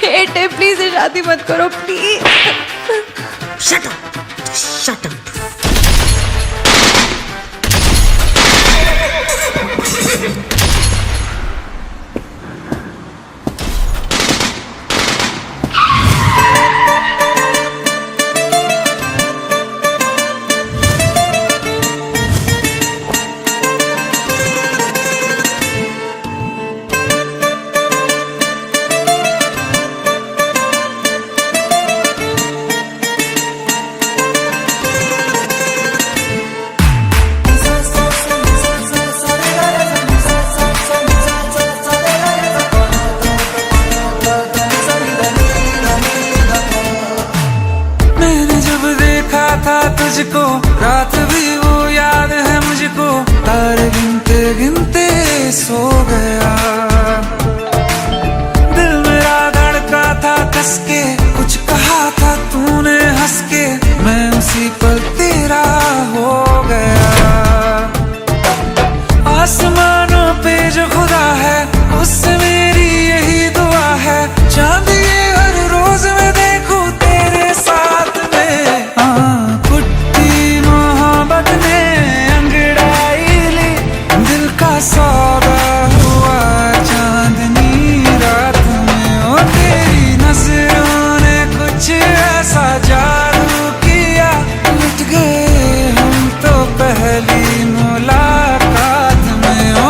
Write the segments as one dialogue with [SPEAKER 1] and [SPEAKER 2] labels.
[SPEAKER 1] Hate है, please ये शादी मत करो please.
[SPEAKER 2] Shut up, shut up.
[SPEAKER 3] तुझको रात भी वो याद है मुझको, तारे गिनते गिनते सो गया। दिल मेरा धड़का था कस के, कुछ कहा था तूने हंस के, मैं उसी पल तेरा हो गया। आसमानों पे जो खुदा है उससे मेरी यही दुआ है, चांद ये हर रोज मैं देखूं तेरे साथ में। सौदा हुआ चांदनी रात में, ओ तेरी नजरों ने कुछ ऐसा जादू किया, लुट गए हम तो पहली मुलाकात में। ओ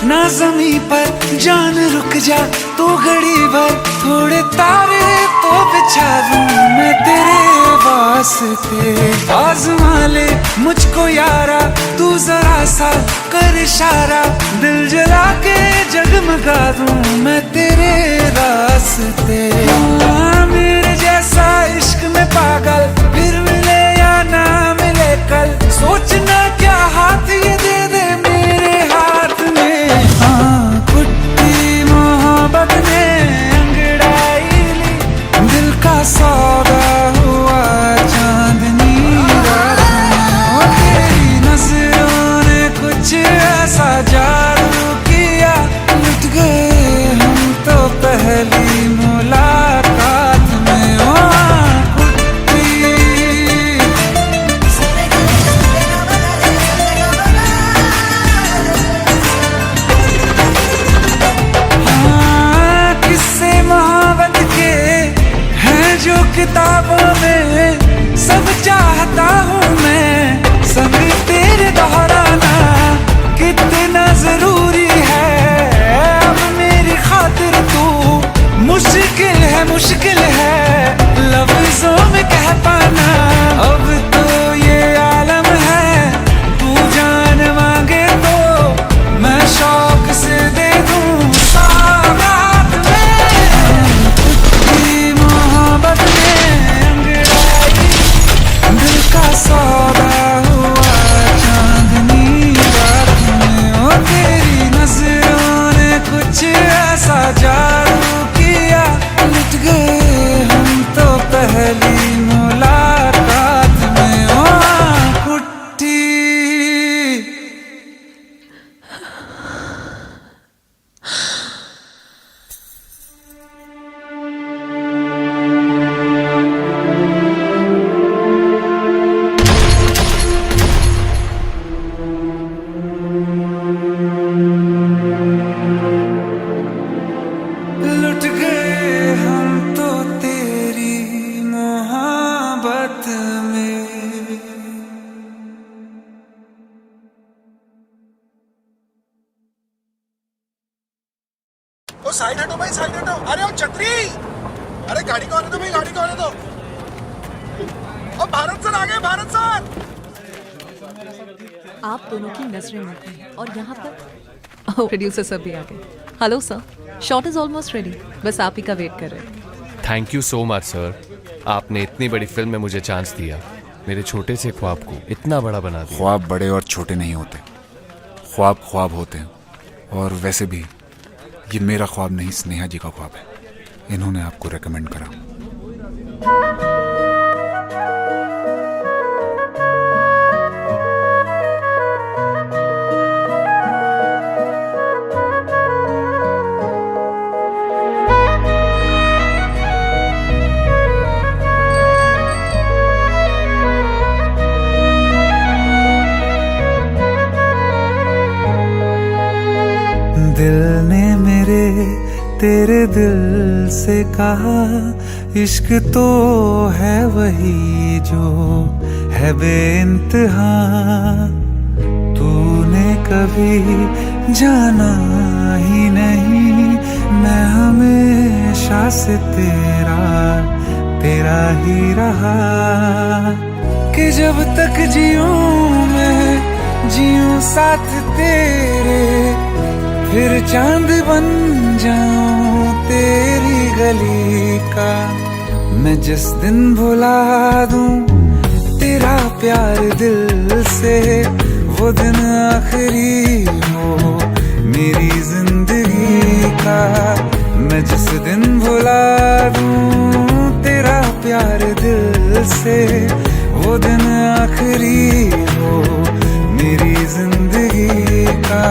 [SPEAKER 3] ना ज़मीं पर जान रुक जा तू घड़ी भर, थोड़े तारे तो बिछा दूं मैं तेरे वास्ते। आज़मा ले मुझको यारा तू जरा सा कर इशारा, दिल जला के जगमगा दूं मैं तेरे रास्ते। मेरे जैसा इश्क में पागल फिर मिले या ना मिले कल, सोचना क्या हाथ ये दे दे मेरे हाथ में। कुट्टी मोहब्बत ने अंगड़ाई ली, दिल का सौदा हुआ चांदनी रात में। ओ तेरी नजरों ने कुछ ऐसा जादू किया, लुट गए हम तो पहली मुलाकात में। ओ किताबों में सब चाहता हूँ मैं, संग तेरे दोहराना कितना जरूरी है। अब मेरी खातिर तू मुश्किल है लफ्जों में कह पाना। अब तो ये आलम है तू जान मांगे तो मैं शौक से दे दूँ सौगात में। कुछ मोहब्बत सौदा हुआ चांदनी रात में, ओ तेरी नजरों ने कुछ ऐसा जादू किया, लुट गए हम तो पहली मुलाकात में। ओ कुट्टी
[SPEAKER 4] साइड हटो भाई, साइड हटो। अरे ओ छतरी, अरे गाड़ी को आने दो भाई, गाड़ी को आने दो। और भारत सर आ गए, भारत सर।
[SPEAKER 1] आप दोनों की नजरें मिलती हैं और यहाँ पर प्रोड्यूसर सर भी आ गए। Hello sir, shot is almost ready, बस आप ही का वेट कर रहे हैं।
[SPEAKER 5] Thank you so much sir, आपने इतनी बड़ी फिल्म में मुझे चांस दिया, मेरे छोटे से ख्वाब को इतना बड़ा बना दिया।
[SPEAKER 6] ख्वाब बड़े और छोटे नहीं होते, ख्वाब ख्वाब होते हैं। और वैसे भी ये मेरा ख्वाब नहीं, स्नेहा जी का ख्वाब है, इन्होंने आपको रेकमेंड करा।
[SPEAKER 3] दिल ने मेरे तेरे दिल से कहा, इश्क तो है वही जो है बेइंतहा। तूने कभी जाना ही नहीं, मैं हमेशा से तेरा ही रहा। कि जब तक जीऊं मैं जीऊं साथ तेरे, फिर चांद बन जाऊं तेरी गली का। मैं जिस दिन भुला दूं तेरा प्यार दिल से, वो दिन आखिरी हो मेरी जिंदगी का। मैं जिस दिन भुला दूं तेरा प्यार दिल से, वो दिन आखिरी हो मेरी जिंदगी का।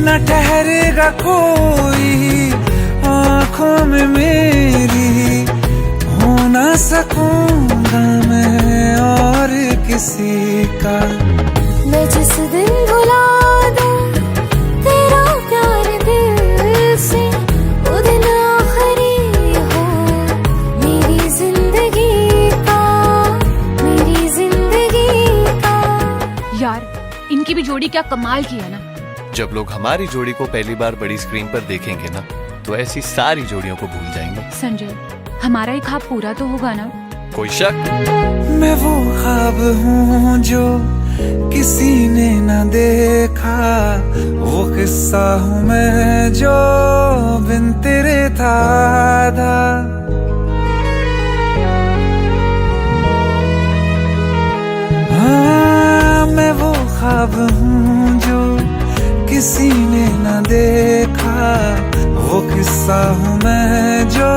[SPEAKER 3] न ठहरेगा कोई आँखों में मेरी, हो ना सकूंगा मैं और किसी का।
[SPEAKER 7] मैं जिस दिन भुला दूं तेरा प्यार दिल से, वो दिन आखिरी हो मेरी जिंदगी का, मेरी जिंदगी का।
[SPEAKER 8] यार इनकी भी जोड़ी क्या कमाल की है ना।
[SPEAKER 5] जब लोग हमारी जोड़ी को पहली बार बड़ी स्क्रीन पर देखेंगे ना, तो ऐसी सारी जोड़ियों को भूल जाएंगे।
[SPEAKER 8] संजय, हमारा ही ख्वाब पूरा तो होगा ना?
[SPEAKER 5] कोई शक?
[SPEAKER 3] मैं वो ख्वाब हूँ जो किसी ने न देखा, वो किस्सा हूँ मैं जो बिन तेरे था आधा। हाँ, मैं वो ख्वाब हूँ जो किसी ने न देखा, वो किस्सा हूँ मैं जो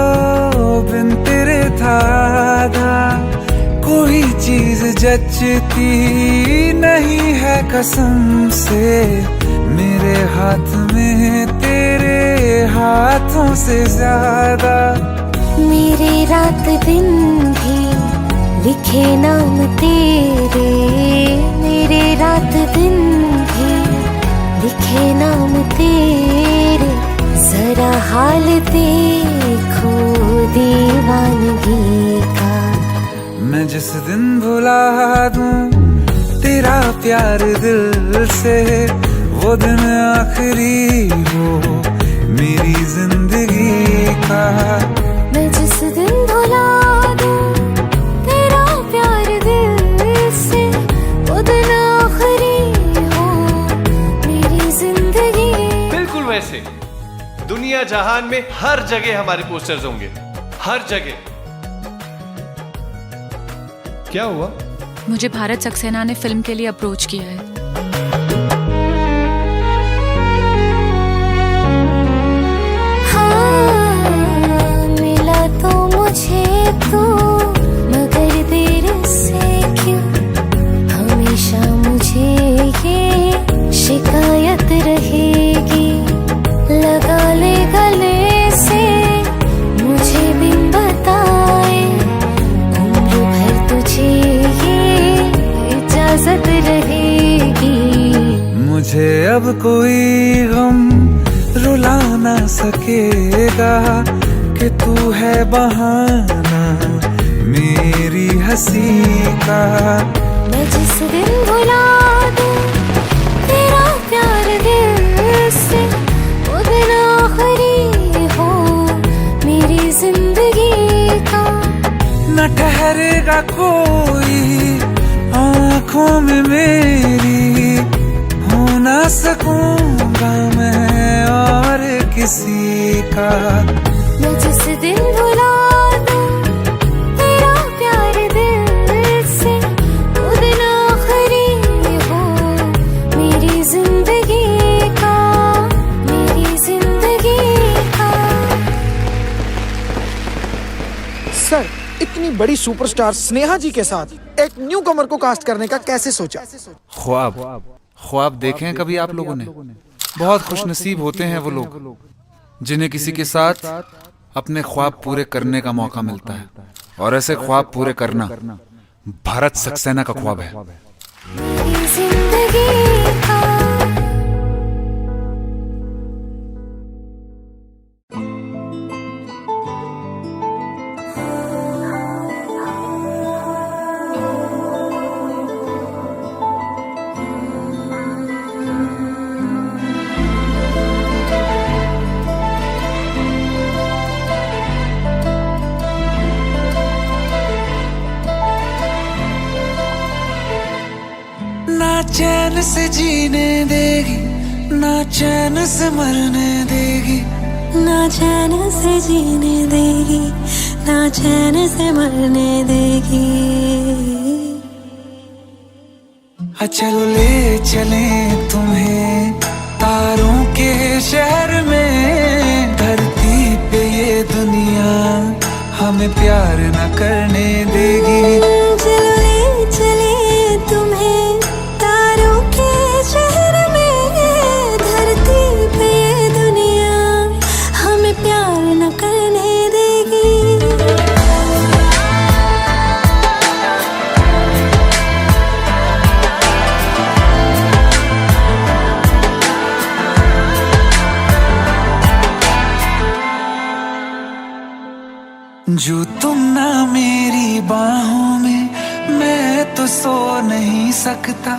[SPEAKER 3] बिन तेरे था आधा। कोई चीज जचती नहीं है कसम से, मेरे हाथ में तेरे हाथों से ज्यादा।
[SPEAKER 7] मेरे रात दिन भी लिखे नाम तेरे, मेरे रात दिन भी लिखे नाम तेरे। जरा हाल देखो दीवानगी का।
[SPEAKER 3] मैं जिस दिन भुला दूं तेरा प्यार दिल से, वो दिन आखिरी हो मेरी जिंदगी का।
[SPEAKER 7] मैं जिस दिन भुला दूं तेरा प्यार दिल से, वो दिन आखिरी हो मेरी जिंदगी।
[SPEAKER 5] बिल्कुल वैसे दुनिया जहान में हर जगह हमारे पोस्टर्स होंगे, हर जगह। क्या हुआ?
[SPEAKER 8] मुझे भारत सक्सेना ने फिल्म के लिए अप्रोच किया है।
[SPEAKER 7] हाँ, मिला तो मुझे तू, मगर देर से क्यों हमेशा मुझे ये शिकायत रहेगी। लगा ले गले से मुझे बिन बताए, उम्र भर तुझे ये इजाजत रहेगी।
[SPEAKER 3] मुझे अब कोई गम रुला ना सकेगा, कि तू है बहाना मेरी हंसी का।
[SPEAKER 7] मैं जिस दिन भुला दूं तेरा प्यार दिल से, वो दिन आखिरी हो मेरी जिंदगी
[SPEAKER 3] न ठहरेगा कोई आंखों में मेरी, हो ना सकूंगा मैं और किसी का।
[SPEAKER 7] मैं जिस दिन भुला दूं तेरा प्यार दिल से, वो दिन आखिरी हो मेरी जिंदगी का, मेरी जिंदगी का।
[SPEAKER 4] सर, इतनी बड़ी सुपरस्टार स्नेहा जी के साथ एक न्यू कमर को कास्ट करने का कैसे सोचा?
[SPEAKER 6] ख्वाब देखे हैं कभी आप लोगों ने? बहुत खुशनसीब होते हैं वो लोग जिन्हें किसी के साथ अपने ख्वाब पूरे करने का मौका मिलता है, और ऐसे ख्वाब पूरे करना भारत सक्सेना का ख्वाब है।
[SPEAKER 7] मेरी जिंदगी का।
[SPEAKER 3] ना चैन से जीने देगी, ना चैन से मरने देगी,
[SPEAKER 7] ना चैन से जीने देगी, ना चैन से मरने देगी।
[SPEAKER 3] चलो ले चले तुम्हें तारों के शहर में, धरती पे ये दुनिया हमें प्यार न करने देगी।
[SPEAKER 7] चलो ले चले तुम्हें तारों के शहर में, धरती पे ये दुनिया हमें प्यार न करने देगी।
[SPEAKER 3] जो तुम ना मेरी बाहों में, मैं तो सो नहीं सकता।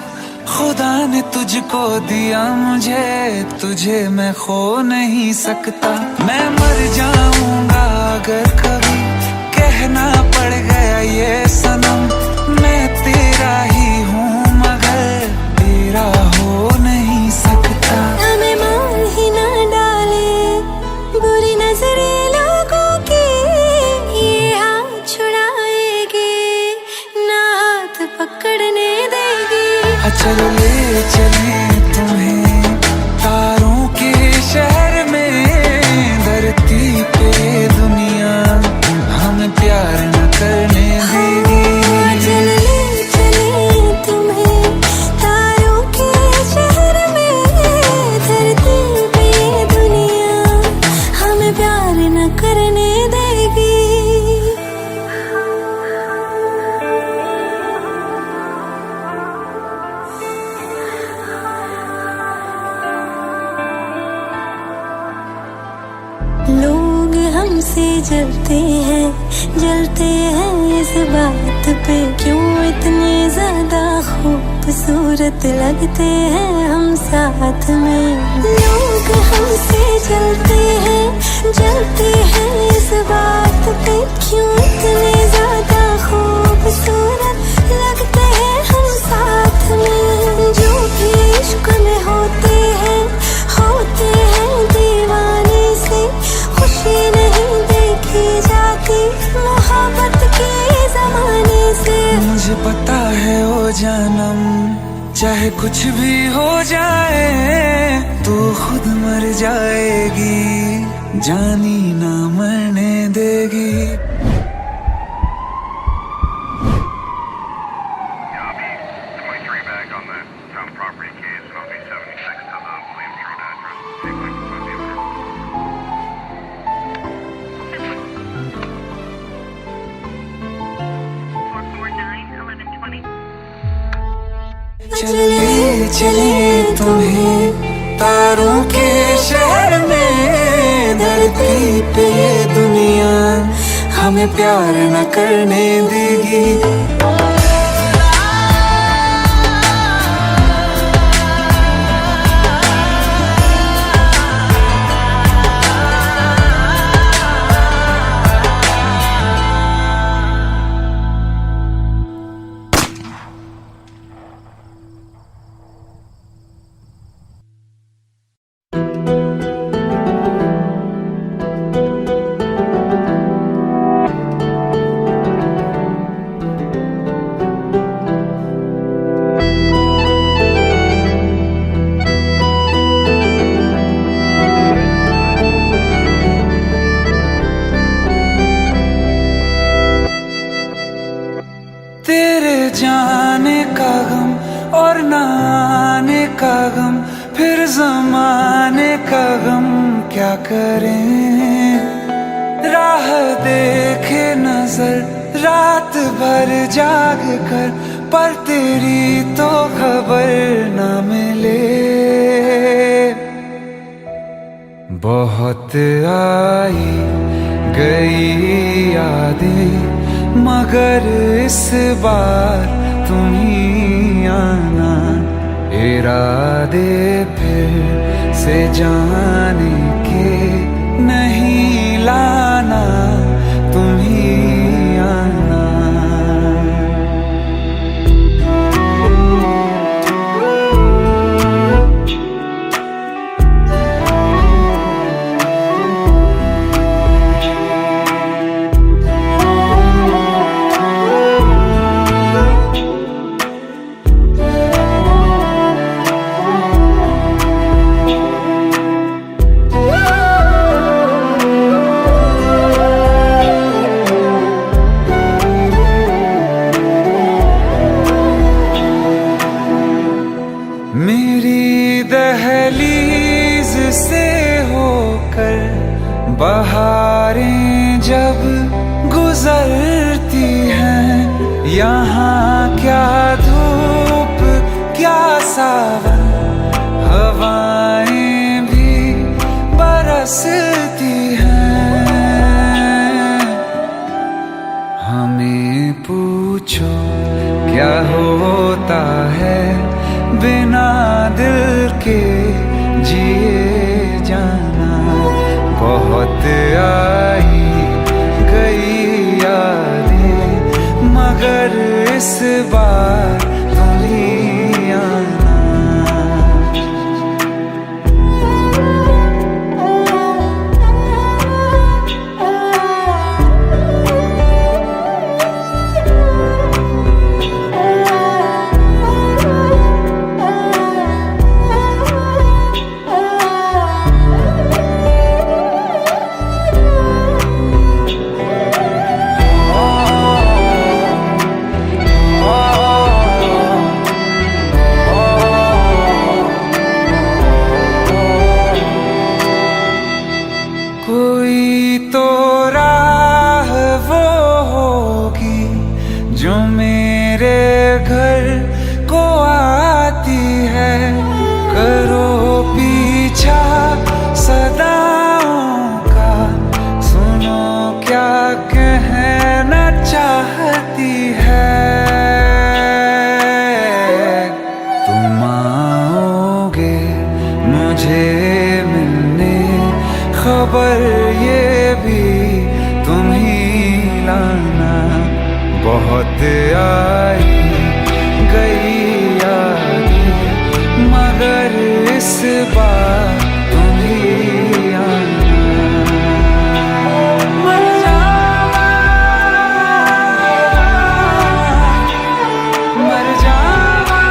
[SPEAKER 3] खुदा ने तुझको दिया मुझे, तुझे मैं खो नहीं सकता। मैं मर जाऊंगा अगर कभी कहना पड़ गया ये सनम, मैं तेरा ही हूँ मगर तेरा हो नहीं सकता।
[SPEAKER 7] हमें मार ही ना डाले बुरी नजरें लोगों की, ये हाथ छुड़ाएगी ना हाथ पकड़ने देगी।
[SPEAKER 3] चलो ले चले तुम्हें तारों के शहर में, धरती पे दुनिया हमें प्यार न करने देगी।
[SPEAKER 7] चलो ले चले तुम्हें तारों के शहर में, धरती पे दुनिया हमें प्यार न करने देगी। लोग हमसे जलते हैं इस बात पे, क्यों इतने ज्यादा खूबसूरत लगते हैं हम साथ में। लोग हमसे जलते हैं इस बात पे, क्यों इतने ज्यादा खूबसूरत लगते हैं हम साथ में। जो भी इश्क में होते हैं दीवाने से, खुशी नहीं देखी जाती मोहब्बत के जमाने से।
[SPEAKER 3] मुझे पता है ओ जानम, चाहे कुछ भी हो जाए तू खुद मर जाएगी, जानी ना मरने देगी। चले चले तुम्हें तारों के शहर में, धरती पे दुनिया हमें प्यार न करने देगी। और न आने का गम, फिर जमाने का गम क्या करें। राह देखे नजर रात भर जाग कर, पर तेरी तो खबर न मिले। बहुत आई गई यादें, मगर इस बार तुम ही आना। इरादे फिर से जाने के नहीं लाना, तुम ही आना। मेरी दहलीज से होकर बहारें जब गुजरती हैं, यहाँ क्या धूप क्या सावन, हवाएं भी बरसती हैं। हमें पूछो क्या होता है बिना दिल के जिए जाना। बहुत आई गई यादें, मगर इस बार तुम ही आना। कोई तो राह वो होगी जो मेरे घर को आती है। करो पीछा सदाओं का, सुनो क्या कहना चाहती है। तुम आओगे मुझे मिलने, खबर ये भी तुम ही लाना। बहुत आई गई यादें, मगर इस बार तुम ही आना। मर जावा, मर जावा।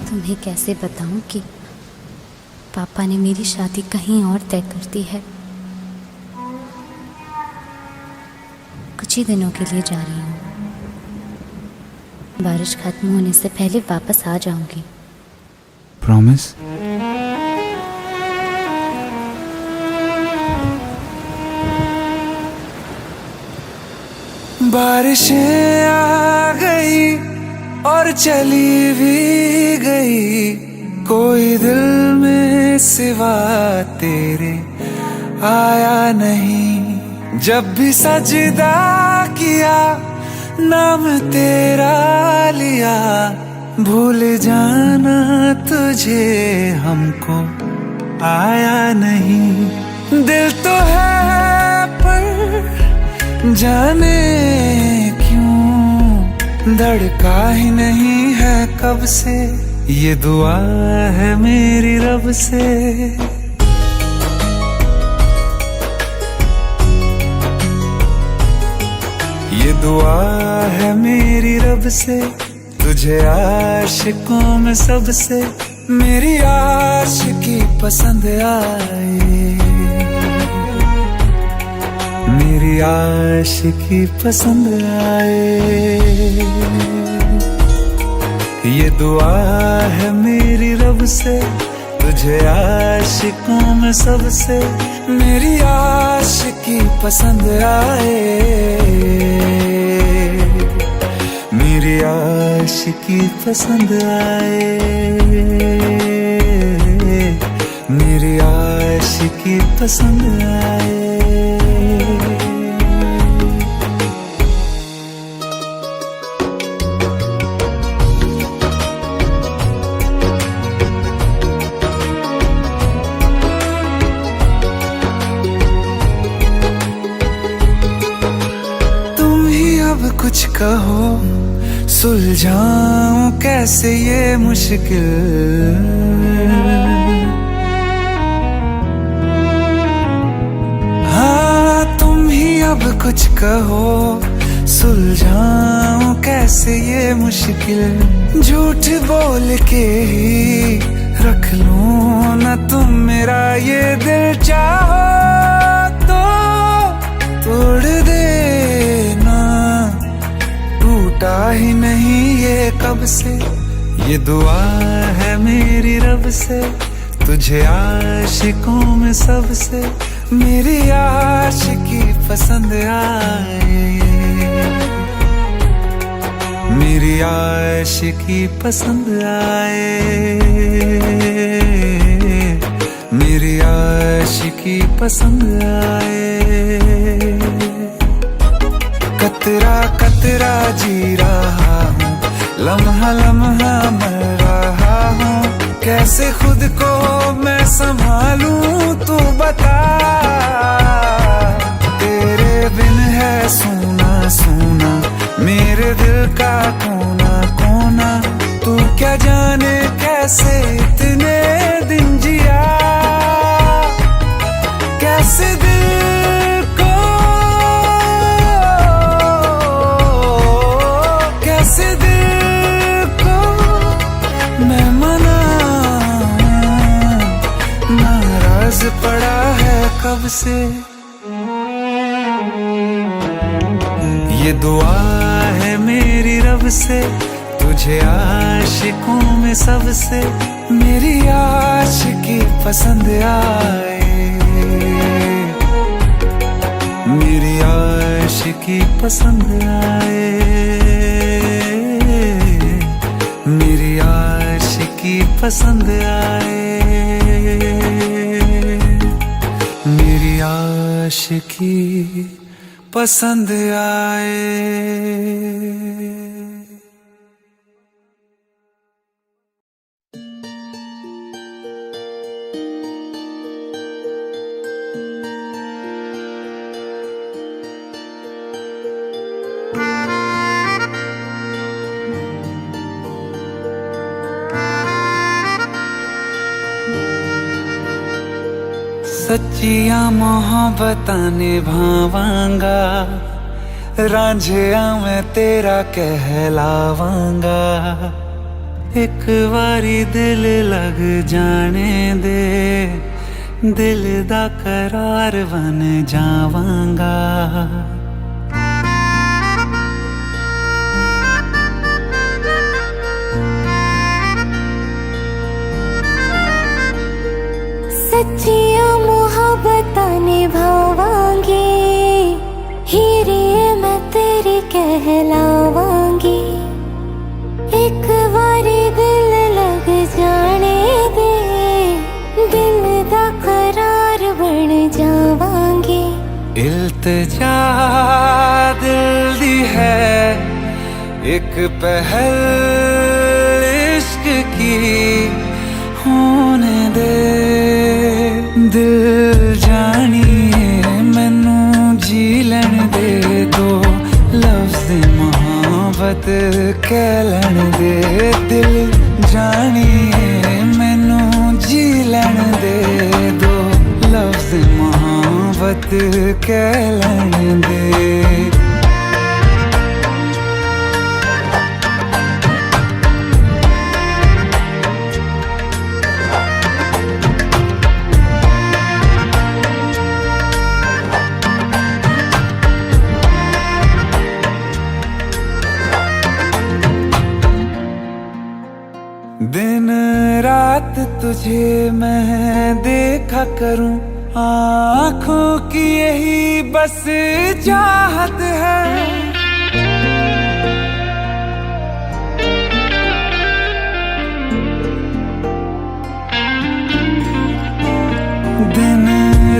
[SPEAKER 9] तुम्हें कैसे बताऊं कि पापा ने मेरी शादी कहीं और तय कर दी है। कुछ ही दिनों के लिए जा रही हूँ। बारिश खत्म होने से पहले वापस आ जाऊंगी।
[SPEAKER 6] प्रॉमिस?
[SPEAKER 3] बारिशें आ गई और चली भी गई, कोई दिल में सिवा तेरे आया नहीं। जब भी सजदा किया नाम तेरा लिया, भूल जाना तुझे हमको आया नहीं। दिल तो है पर जाने क्यों धड़का ही नहीं है कब से, ये दुआ है मेरी रब से। ये दुआ है मेरी रब से, तुझे आशिकों में सबसे मेरी आशिकी पसंद आए, मेरी आशिकी पसंद आए। ये दुआ है मेरी रब से, तुझे आशिकों में सबसे मेरी आशिकी पसंद आए, मेरी आशिकी पसंद आए, मेरी आशिकी पसंद आए। कुछ कहो सुलझाऊं कैसे ये मुश्किल, हाँ तुम ही अब कुछ कहो सुलझाऊं कैसे ये मुश्किल। झूठ बोल के ही रख लूं ना तुम मेरा ये दिल, चाहो तो तोड़ देना, टूटा ही नहीं ये कब से। ये दुआ है मेरी रब से, तुझे आशिकों में सबसे मेरी आशिकी पसंद आए, मेरी आशिकी पसंद आए, मेरी आशिकी पसंद आए। कतरा कतरा जी रहा हूँ, लम्हा लम्हा मर रहा हूँ, कैसे खुद को मैं संभालूं तू बता। तेरे बिन है सूना सूना मेरे दिल का कोना कोना, तू क्या जाने कैसे इतने दिन जिया, कैसे दिल को कैसे दिल को मैं मनाऊं, नाराज पड़ा है कब से। ये दुआ है मेरी रब से, तुझे आशिकों में सबसे मेरी आशिकी पसंद आए, मेरी आशिकी पसंद आए, मेरी आशिकी पसंद आए, मेरी आशिकी पसंद आए। सच्चियां मोहब्बतां निभावांगा, रांझिया मैं तेरा कहलावांगा। एक बारी दिल लग जाने दे, दिल दा करार बन जावांगा।
[SPEAKER 7] सच्चियां मोहब्बतां निभावांगी, हीरे मैं तेरी चलावांगी एक बारी दिल लग जाने दे दिल दा करार बन जावांगी
[SPEAKER 3] इल्तिजा दिल दी है एक पहल इश्क की होने दे दिल जानिए मैनू जी लैन दे दो लफ्ज़ मोहब्बत कह लैन दे दिल जानिए मैनू जी लैन दे दो लफ्ज़ मोहब्बत कह लैन दे दिन रात तुझे मैं देखा करूं आँखों की यही बस चाहत है दिन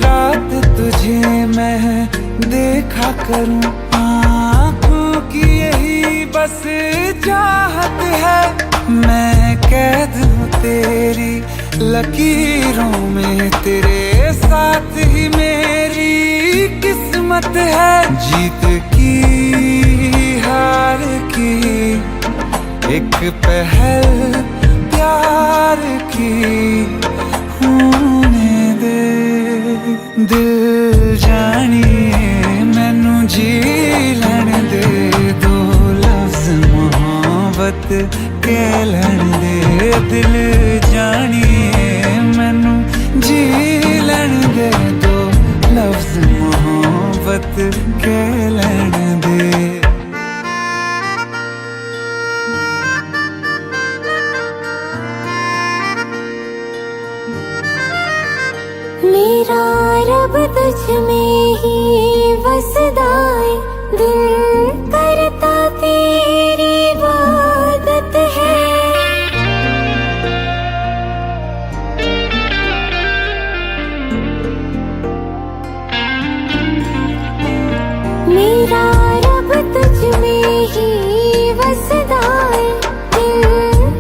[SPEAKER 3] रात तुझे मैं देखा करूं आँखों की यही बस चाहत है मैं कैद हूँ तेरी लकीरों में तेरे साथ ही मेरी किस्मत है जीत की हार की एक पहल प्यार की होने दे दिल जानिए मैनू जी लैन दे दो लफ्ज़ मोहब्बत कह लैन दे दिल जानिए मैनू जी लैन दे दो लफ्ज़ मोहब्बत कह लैन दे
[SPEAKER 7] मेरा रब तुझ में ही बसदा है दिल करता तेरी इबादत है मेरा रब तुझ में ही बसदा है दिल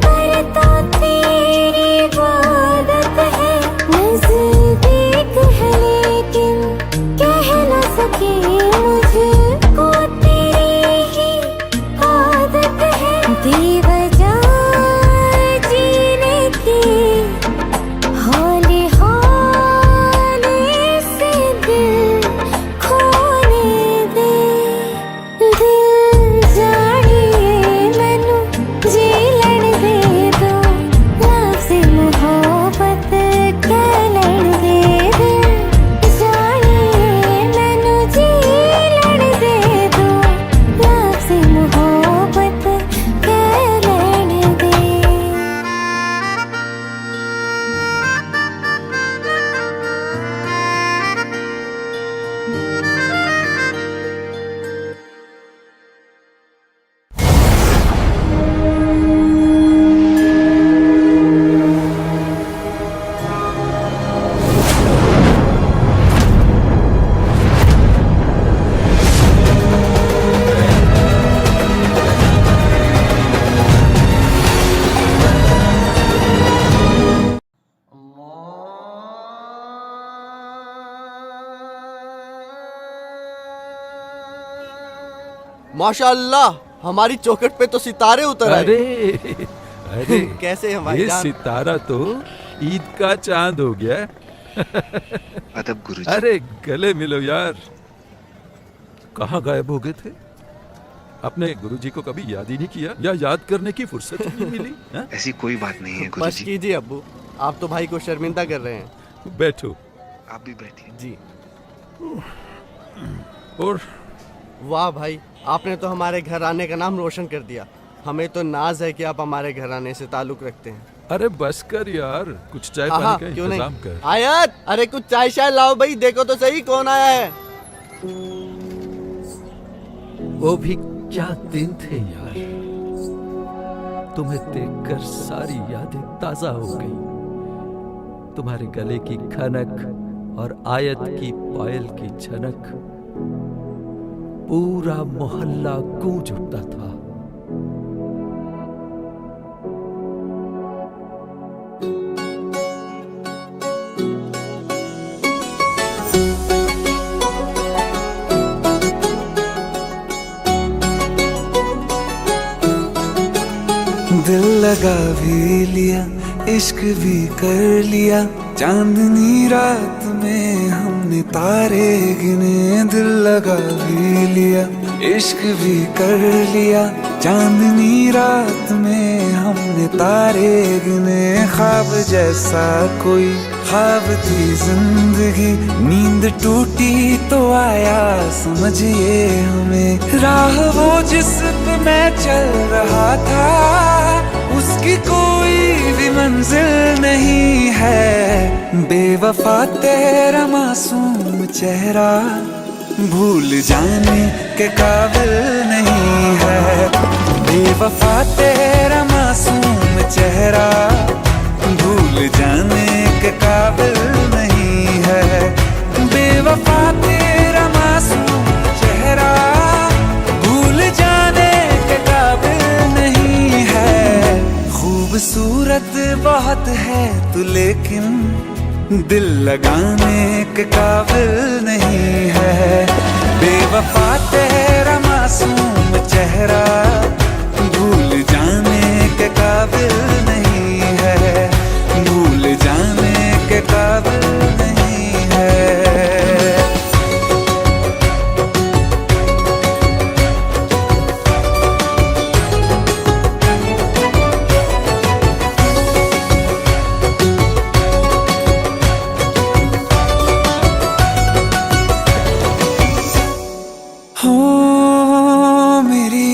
[SPEAKER 7] करता तेरी इबादत है नज़दीक है लेकिन कह न सके मुझको तेरी ही आदत है बेवजह जीने की हौले हौले से दिल खोने दे दिल जानिए मैनू जी लैन दे दो लफ्ज़ मोहब्बत कह लैन दे दिल जानिए मैनू जी लैन दे दो लफ्ज़ मोहब्बत कह लैन दे
[SPEAKER 10] माशाअल्लाह हमारी चौखट पे तो सितारे उतर आए।
[SPEAKER 11] अरे अरे
[SPEAKER 10] कैसे हैं भाई
[SPEAKER 11] ये
[SPEAKER 10] जान?
[SPEAKER 11] सितारा तो ईद का चांद हो गया।
[SPEAKER 12] अदब गुरुजी।
[SPEAKER 11] अरे गले मिलो यार, कहाँ गायब हो गए थे? अपने गुरुजी को कभी याद ही नहीं किया या याद करने की फुर्सत ही नहीं मिली? हा?
[SPEAKER 12] ऐसी कोई बात नहीं है
[SPEAKER 10] बस
[SPEAKER 12] गुरुजी।
[SPEAKER 10] कीजिए अब्बू, आप तो भाई को शर्मिंदा कर रहे हैं।
[SPEAKER 11] बैठो।
[SPEAKER 12] आप भी बैठिए।
[SPEAKER 10] जी।
[SPEAKER 11] और
[SPEAKER 10] वाह भाई, आपने तो हमारे घर आने का नाम रोशन कर दिया। हमें तो नाज है कि आप हमारे घर आने से ताल्लुक रखते हैं।
[SPEAKER 11] अरे बस कर यार, कुछ चाय
[SPEAKER 10] हाँ,
[SPEAKER 11] पानी का
[SPEAKER 10] क्यों
[SPEAKER 11] इंतजाम
[SPEAKER 10] नहीं?
[SPEAKER 11] कर।
[SPEAKER 10] आयत, अरे कुछ चाय शाय लाओ भाई, देखो तो सही कौन आया है।
[SPEAKER 11] वो भी क्या दिन थे यार। तुम्हें देखकर सारी यादें ताजा हो गई। तुम्हारे गले की खनक और आयत की पायल की झनक, पूरा मोहल्ला गूंज उठता था।
[SPEAKER 3] दिल लगा भी लिया, इश्क भी कर लिया, चांदनी रात में हमने तारे गिने। दिल लगा भी लिया, इश्क भी कर लिया, चांदनी रात में हमने तारे गिने। ख्वाब जैसा कोई ख्वाब थी जिंदगी, नींद टूटी तो आया समझिए हमें। राह वो जिस पे मैं चल रहा था, उसकी कोई भी मंजिल नहीं है। बेवफा तेरा मासूम चेहरा भूल जाने के काबिल नहीं है। बेवफा तेरा मासूम चेहरा भूल जाने के काबिल नहीं है। बेवफा तेरा मासूम चेहरा भूल जाने के काबिल नहीं है। खूबसूरत बहुत है तू लेकिन दिल लगाने के काबिल नहीं है। बेवफा तेरा मासूम चेहरा भूल जाने के काबिल नहीं है। भूल जाने के काबिल नहीं है।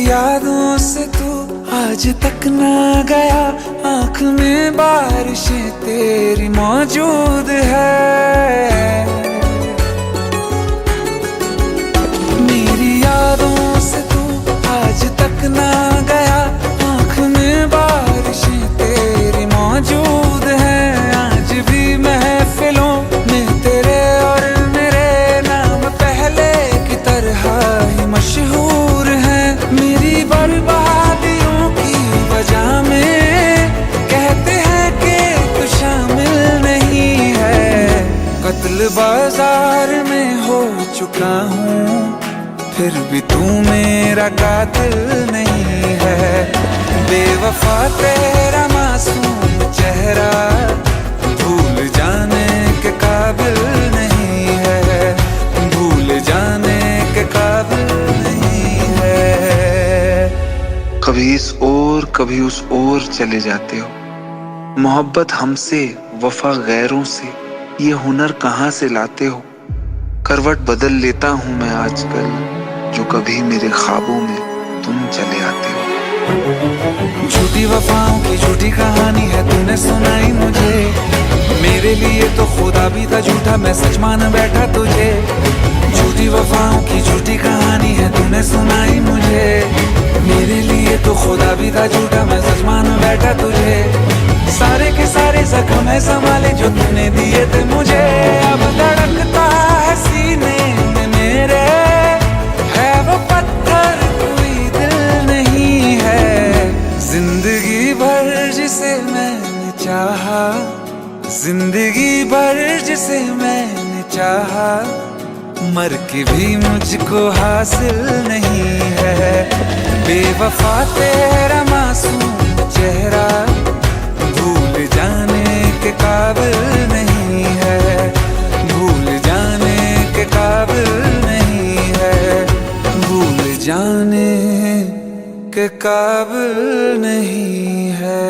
[SPEAKER 3] यादों से तू आज तक ना गया, आँख में बारिशें तेरी मौजूद है। मेरी यादों से तू आज तक ना गया, आँख में बारिशें तेरी मौजूद है। आज भी महफिलों में तेरे और मेरे नाम पहले की तरह ही मशहूर है। मेरी बर्बादियों की वजह में कहते हैं कि तू शामिल नहीं है। कत्ल बाजार में हो चुका हूँ, फिर भी तू मेरा कातिल नहीं है। बेवफा तेरा मासूम चेहरा भूल जाने के काबिल नहीं है। भूल जाने के काबिल नहीं है।
[SPEAKER 12] कभी इस ओर कभी उस ओर चले जाते हो। मोहब्बत हमसे, वफा गैरों से, ये हुनर कहाँ से लाते हो। करवट बदल लेता हूँ मैं आजकल, जो कभी मेरे ख्वाबों में तुम चले आते हो।
[SPEAKER 3] झूठी वफाओं की झूठी कहानी है तूने सुनाई मुझे। मेरे लिए तो खुदा भी था झूठा, मैं सच मान बैठा तुझे। झूठी वफाओं की झूठी कहानी है तूने सुनाई मुझे। मेरे लिए तो खुदा भी था झूठा, मैं सच मान बैठा तुझे। सारे के सारे जख्म है संभाले जो तूने दिए थे मुझे। अब धड़कता है सीने में मेरे, है वो पत्थर कोई दिल नहीं है। जिंदगी भर जिसे मैंने चाहा, जिंदगी भर जिसे मैंने चाहा, मर के भी मुझको हासिल नहीं है। बेवफा तेरा मासूम चेहरा भूल जाने के काबिल नहीं है। भूल जाने के काबिल नहीं है। भूल जाने के काबिल नहीं है।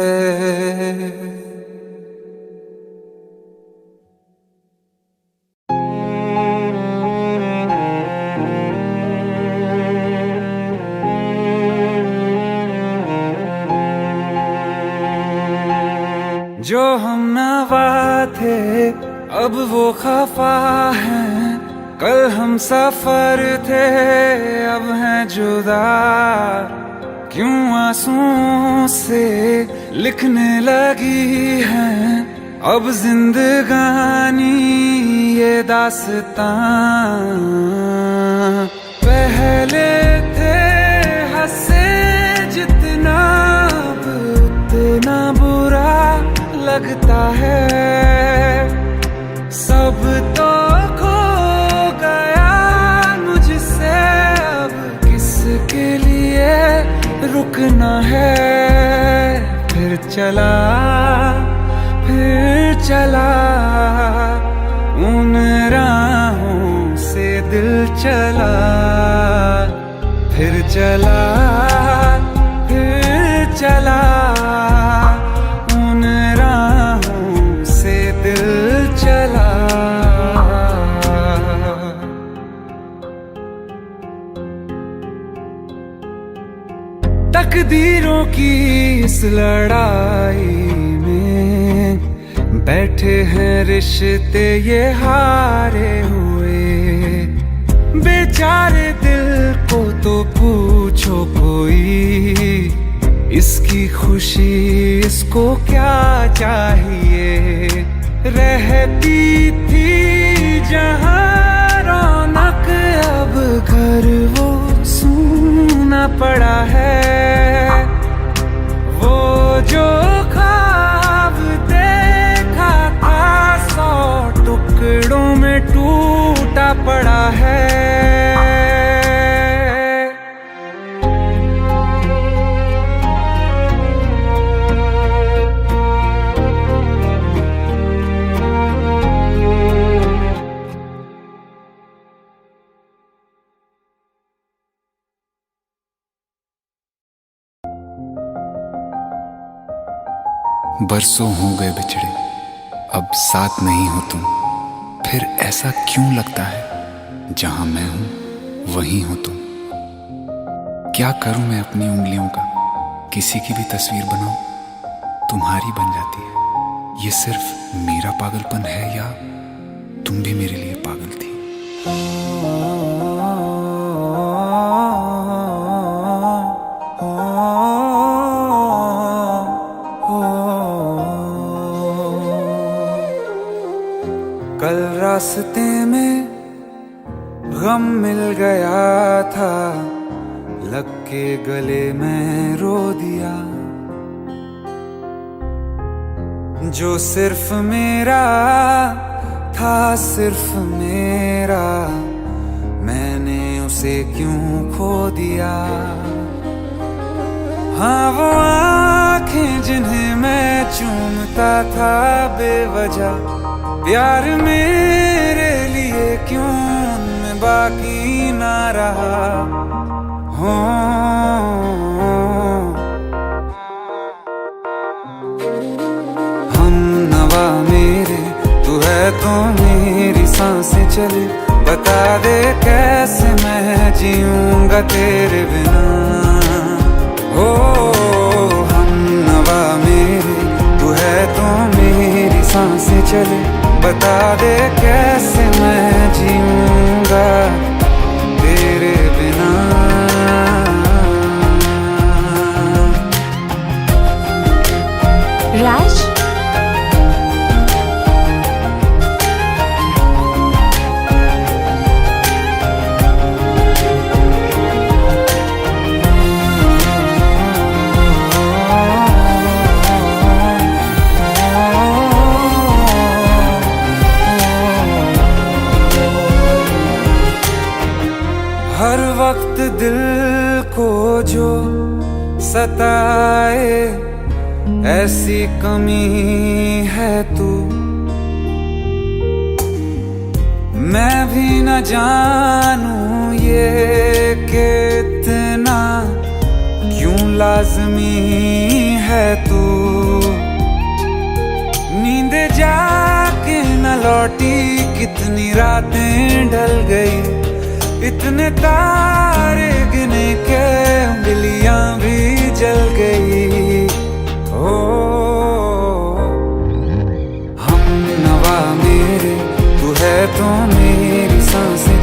[SPEAKER 3] जो हम नवा थे अब वो खफा है, कल हम सफर थे अब हैं जुदा, क्यों आंसुओं से लिखने लगी हैं अब जिंदगानी ये दास्तां। पहले थे हंसे जितना अब उतना बुरा लगता है, सब तो खो गया मुझसे अब किसके लिए रुकना है। फिर चला उन राहों से दिल चला, फिर चला उन राहों से दिल चला। तकदीरों की इस लड़ाई में बैठे हैं रिश्ते ये हारे हुए, बेचारे दिल को तो पूछो कोई, इसकी खुशी इसको क्या चाहिए। रहती थी जहां रौनक अब घर वो सूना पड़ा है, वो जो ख्वाब देखा था 100 टुकड़ों में टूटा पड़ा है।
[SPEAKER 12] बरसों हो गए बिछड़े, अब साथ नहीं हो तुम, फिर ऐसा क्यों लगता है जहां मैं हूं वहीं हो तुम। क्या करूं मैं अपनी उंगलियों का, किसी की भी तस्वीर बनाऊं तुम्हारी बन जाती है। ये सिर्फ मेरा पागलपन है या तुम भी मेरे लिए पागल थी।
[SPEAKER 3] कल रास्ते में गम मिल गया था, लग के गले में रो दिया। जो सिर्फ मेरा था सिर्फ मेरा, मैंने उसे क्यों खो दिया। हाँ वो आँखें जिन्हें मैं चूमता था बेवजह, प्यार मेरे लिए क्यों उनमें बाकी ना रहा हो। हम नवा मेरे तू है तो मेरी सांसें चले, बता दे कैसे मैं जीऊंगा तेरे बिना। हो हम नवा मेरे तू है तो मेरी सांसें चले, बता दे कैसे मैं जीऊंगा तेरे बिना।
[SPEAKER 8] राज,
[SPEAKER 3] हर वक्त दिल को जो सताए ऐसी कमी है तू, मैं भी न जानूं ये कि इतना क्यों लाज़मी है तू। नींद जाके न लौटी कितनी रातें ढल गई, इतने तारे गिने के उंगलियां भी जल गई। ओ हम नवा मेरे तू है तो मेरी सांसें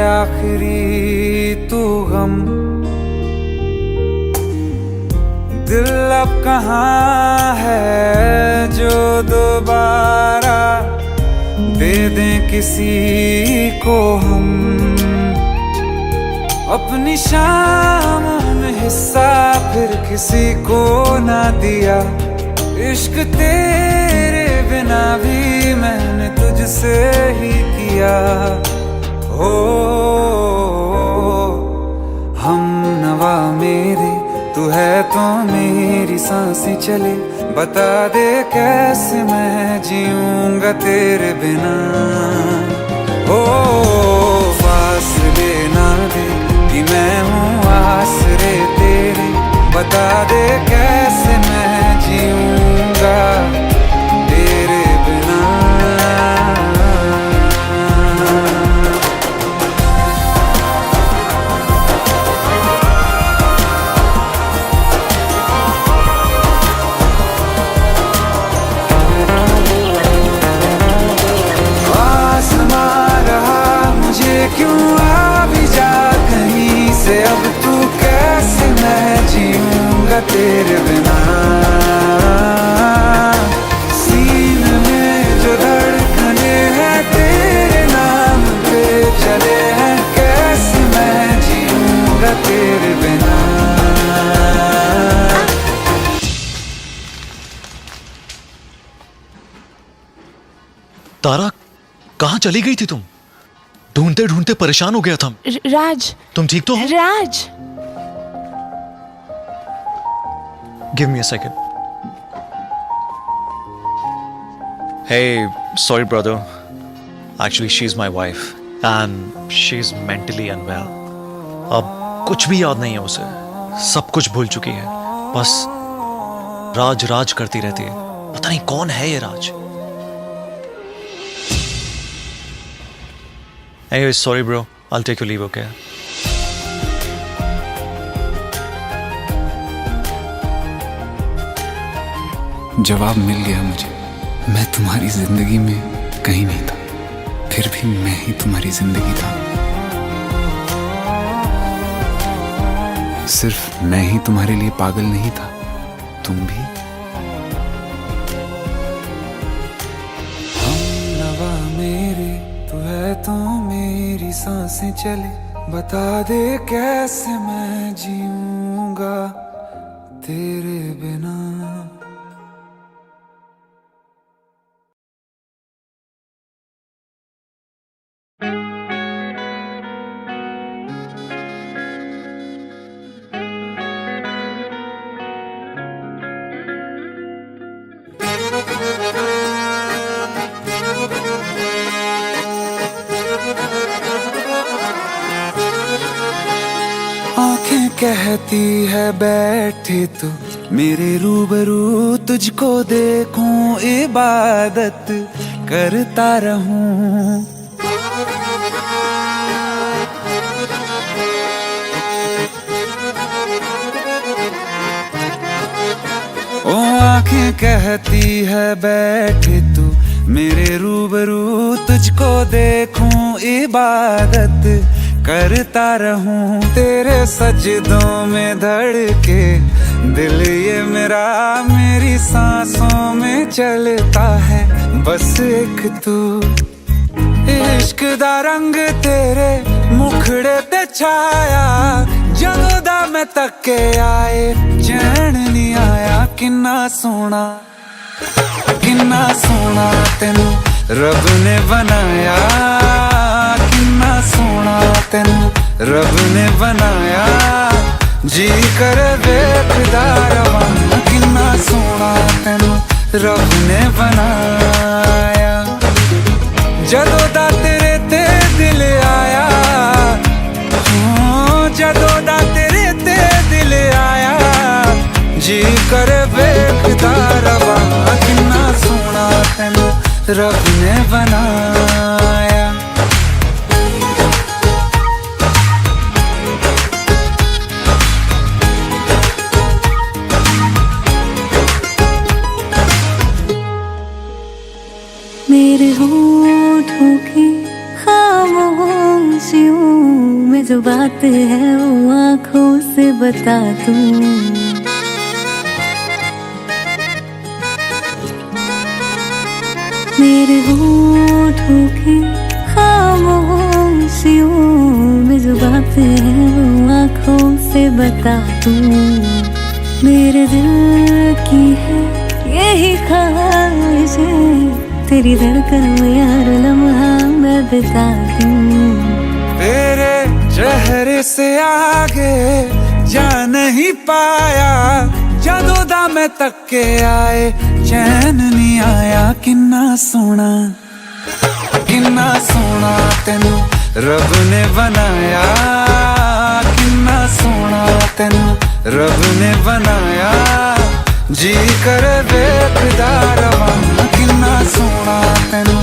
[SPEAKER 3] आखिरी तू गम। दिल अब कहाँ है जो दोबारा दे दें किसी को हम। अपनी शामों में हिस्सा फिर किसी को ना दिया। इश्क तेरे बिना भी मैंने तुझसे ही किया। हो हम नवा मेरे, तू है तो मेरी सांसें चले। बता दे कैसे मैं जीऊंगा तेरे बिना। ओ फासले ना दे कि मैं हूँ आसरे तेरे। बता दे कैसे मैं जीऊंगा तेरे बिना। आसमां रहा मुझे क्यों आ भी जा कहीं से। अब तू कैसे मैं जीऊंगा तेरे बिना। सीने में जो धड़कने हैं तेरे नाम पे चले हैं। कैसे मैं जीऊंगा तेरे बिना।
[SPEAKER 13] तारा, कहाँ चली गई थी तुम? ढूंढते ढूंढते परेशान हो गया था।
[SPEAKER 8] राज,
[SPEAKER 13] तुम ठीक तो हो?
[SPEAKER 8] राज,
[SPEAKER 13] Give me a second. Hey, sorry brother. Actually, she's my wife and she's mentally unwell. अब कुछ भी याद नहीं है उसे, सब कुछ भूल चुकी है। बस राज राज करती रहती है। पता नहीं कौन है ये राज। Anyway, sorry bro. I'll take your leave, okay?
[SPEAKER 12] जवाब मिल गया मुझे। मैं तुम्हारी जिंदगी में कहीं नहीं था, फिर भी मैं ही तुम्हारी जिंदगी था। सिर्फ मैं ही तुम्हारे लिए पागल नहीं था, तुम भी।
[SPEAKER 3] हम नवा मेरे, तू है तो मेरी सांसें चले। बता दे कैसे मैं जीऊंगा तेरे बिना। आंखें कहती है बैठे तो मेरे रूबरू तुझको देखूं, इबादत करता रहूं। ओ आंखें कहती है बैठे तू मेरे रूबरू तुझको देखूं, इबादत करता रहूं। तेरे सजदों में धड़के दिल ये मेरा, मेरी सांसों में चलता है बस एक तू। इश्क दा रंग तेरे मुखड़े ते छाया, जदों दा मैं तके आए चैन नहीं आया। किन्ना सोना तेनू रब ने बनाया, किन्ना सोना तेनू रब ने बनाया। जी कर वेखदा रवां, किन्ना सोना तेनू रब ने बनाया। जदों दा तेरे ते दिल आया, जदों दा तेरे ते दिल आया। जी कर वेखदा रवां, किन्ना सोना तेनू रब ने बनाया।
[SPEAKER 7] मेरे होठों की खामोशियों में जो बात है वो आंखों से बता दूं। मेरे होठों की खामोशियों में जो बात है वो आंखों से बता दूं। मेरे दिल की है यही ख्वाहिशें, तेरी धड़कन में हर लम्हा मैं बिता दूं।
[SPEAKER 3] तेरे चेहरे से आगे जा नहीं पाया, जदों मैं तक के आए चैन नहीं आया। किन्ना सोना तेनू रब ने बनाया, किन्ना सोना तेनू रब ने बनाया। जी कर वेखदा रवां, किन्ना सोना तेनू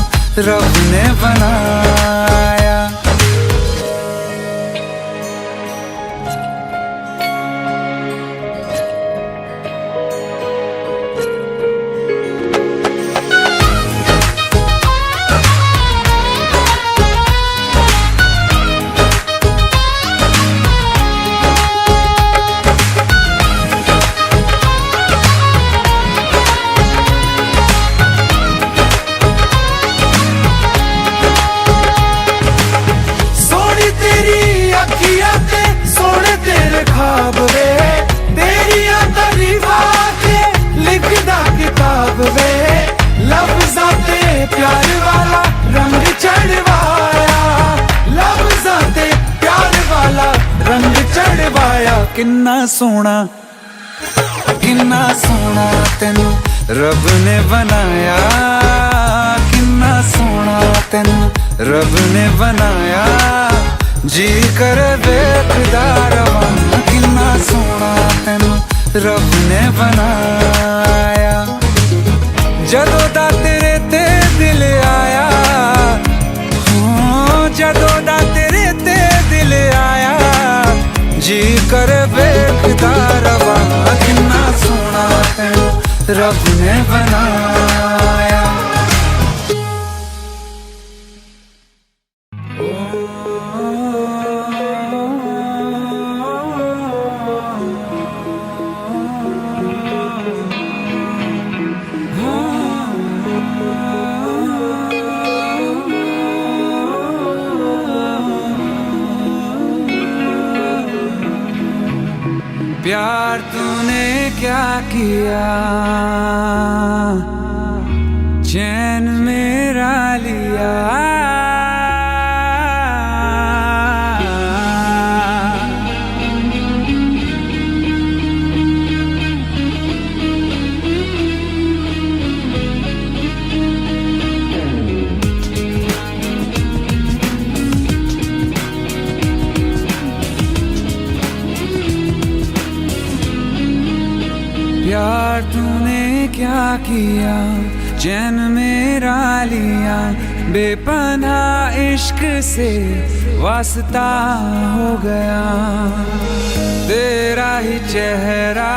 [SPEAKER 3] रब ने बनाया। प्यार वाला रंग चढ़वाया, लफ्ज़ां ते प्यार वाला रंग चढ़वाया। किन्ना सोना तेनू रब ने बनाया, किन्ना सोना तेनू रब ने बनाया। जी कर वेखदा रवां, किन्ना सोना तेनू रब ने बनाया। जदों दा तेरे ते दिल आया, जदों दा तेरे ते दिल आया। जी कर वेखदा रवां, किन्ना सोना तेनू रब ने बनाया। प्यार तूने क्या किया, चैन मेरा लिया। प्यार तूने क्या किया, चैन मेरा लिया। बेपनाह इश्क से वास्ता हो गया, तेरा ही चेहरा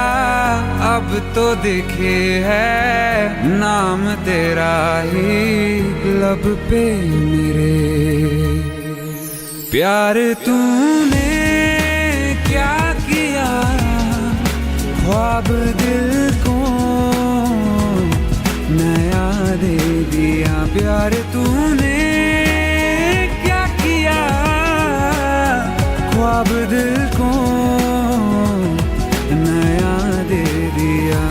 [SPEAKER 3] अब तो दिखे है। नाम तेरा ही लब पे मेरे। प्यार तूने क्या किया, ख्वाब दिल को नया दे दिया। प्यार तूने क्या किया, ख्वाब दिल को नया दे दिया।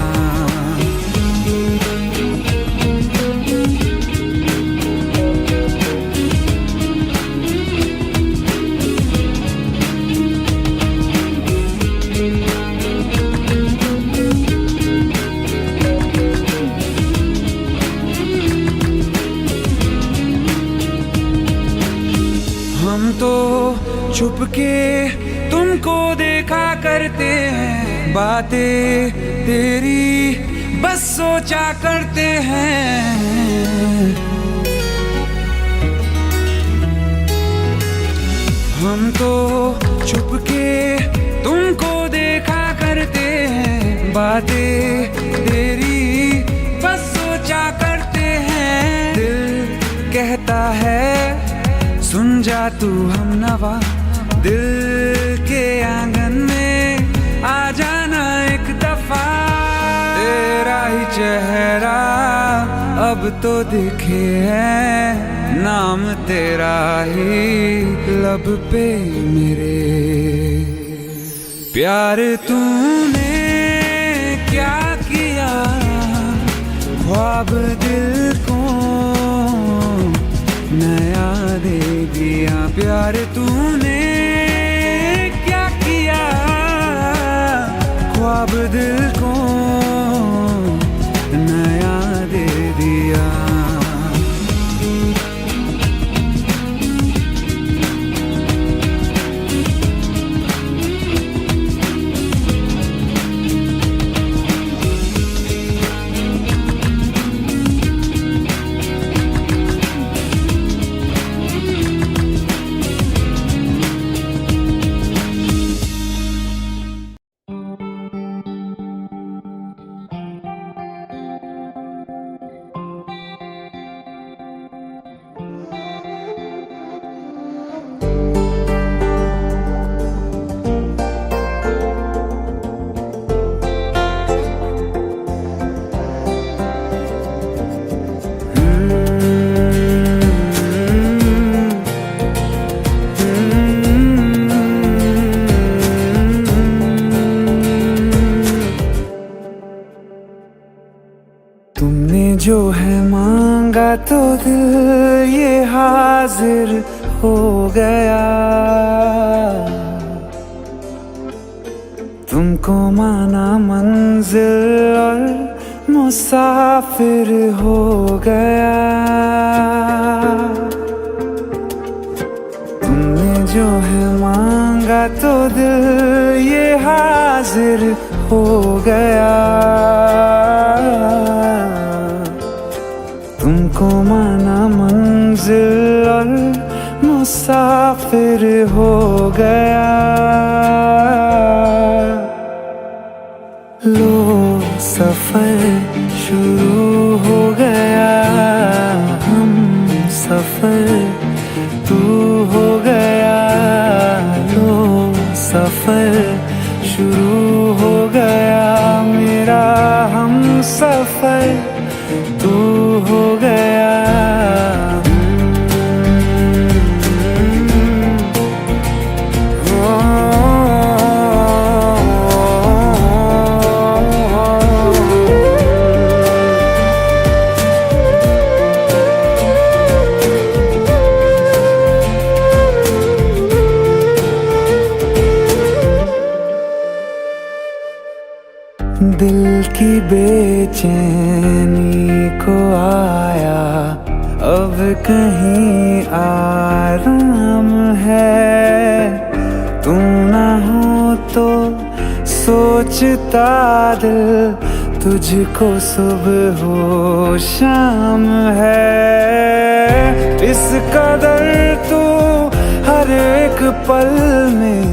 [SPEAKER 3] हम तो छुप के तुमको देखा करते हैं, बातें तेरी बस सोचा करते हैं। हम तो छुप के तुमको देखा करते हैं, बातें तेरी बस सोचा करते हैं। दिल कहता है सुन जा तू हमनवा, दिल के आंगन में आ जाना एक दफा। तेरा ही चेहरा अब तो दिखे है, नाम तेरा ही लब पे मेरे। प्यार तूने क्या किया, ख्वाब दिल को नया दे दिया। प्यार तूने क्या किया, ख्वाब दिल को नया दे दिया। तुमने जो है मांगा तो दिल ये हाजिर हो गया। तुमको माना मंजिल और मुसाफिर हो गया। तुमने जो है मांगा तो दिल ये हाजिर हो गया। तुमको माना मंजिल और मुसाफिर हो गया। लो सफर शुरू हो गया, हम सफर तू हो गया। लो सफर शुरू हो गया, मेरा हम सफर तू हो गया। दिल की बेचैनी को आया अब कहीं आराम है। तू ना हो तो सोचता दिल तुझको सुबह हो शाम है। इस कदर तू हर एक पल में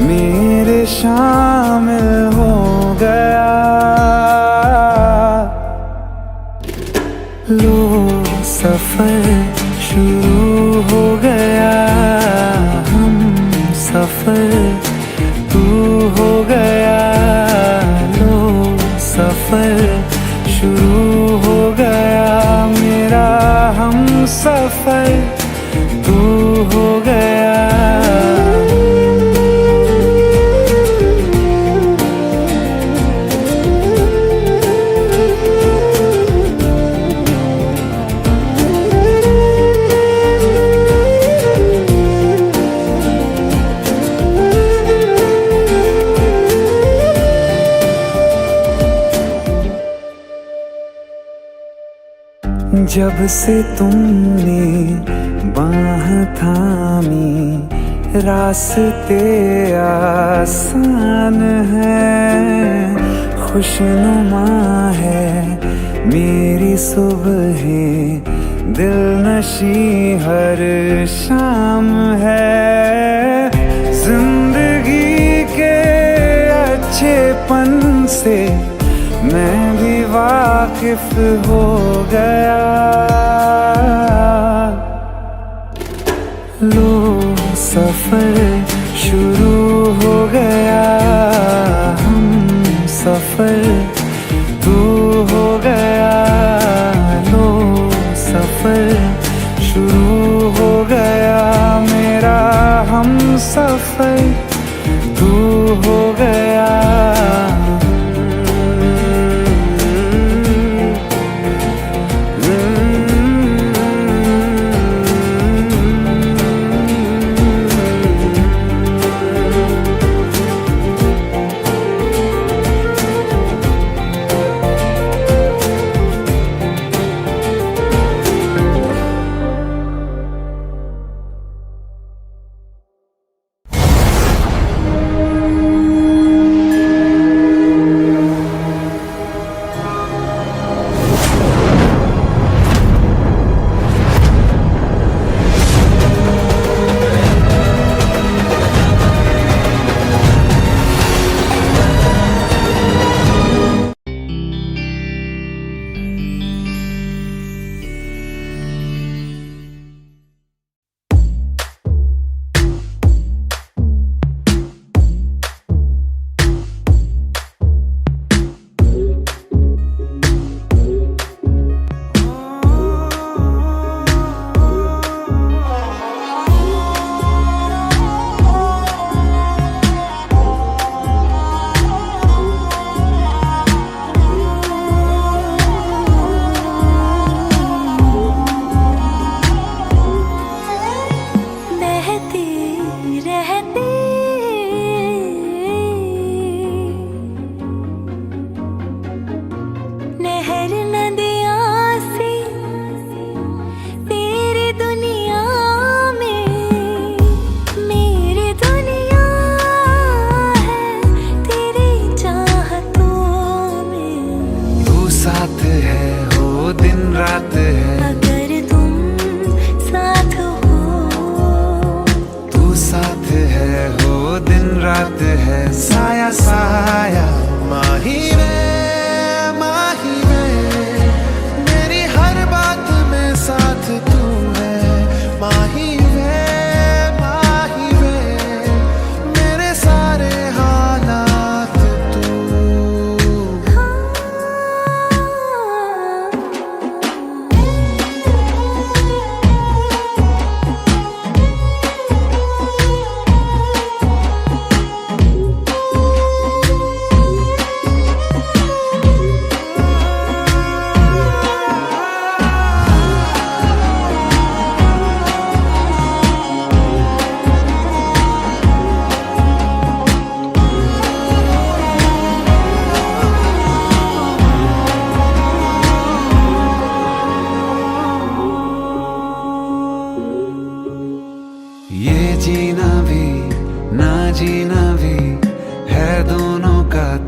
[SPEAKER 3] मेरे शामिल हो गया। लो सफर शुरू हो गया, हम सफर तू हो गया। लो सफर शुरू हो गया, मेरा हम सफर तू हो गया। जब से तुमने बाह थामी रास्ते आसान है। खुशनुमा है मेरी सुबहें, दिल नशी हर शाम है। जिंदगी के अच्छेपन से मैं भी वाकिफ हो गया। लो सफर शुरू हो गया, हम सफर तू हो गया, लो सफर शुरू हो गया मेरा, हम सफर तू हो गया।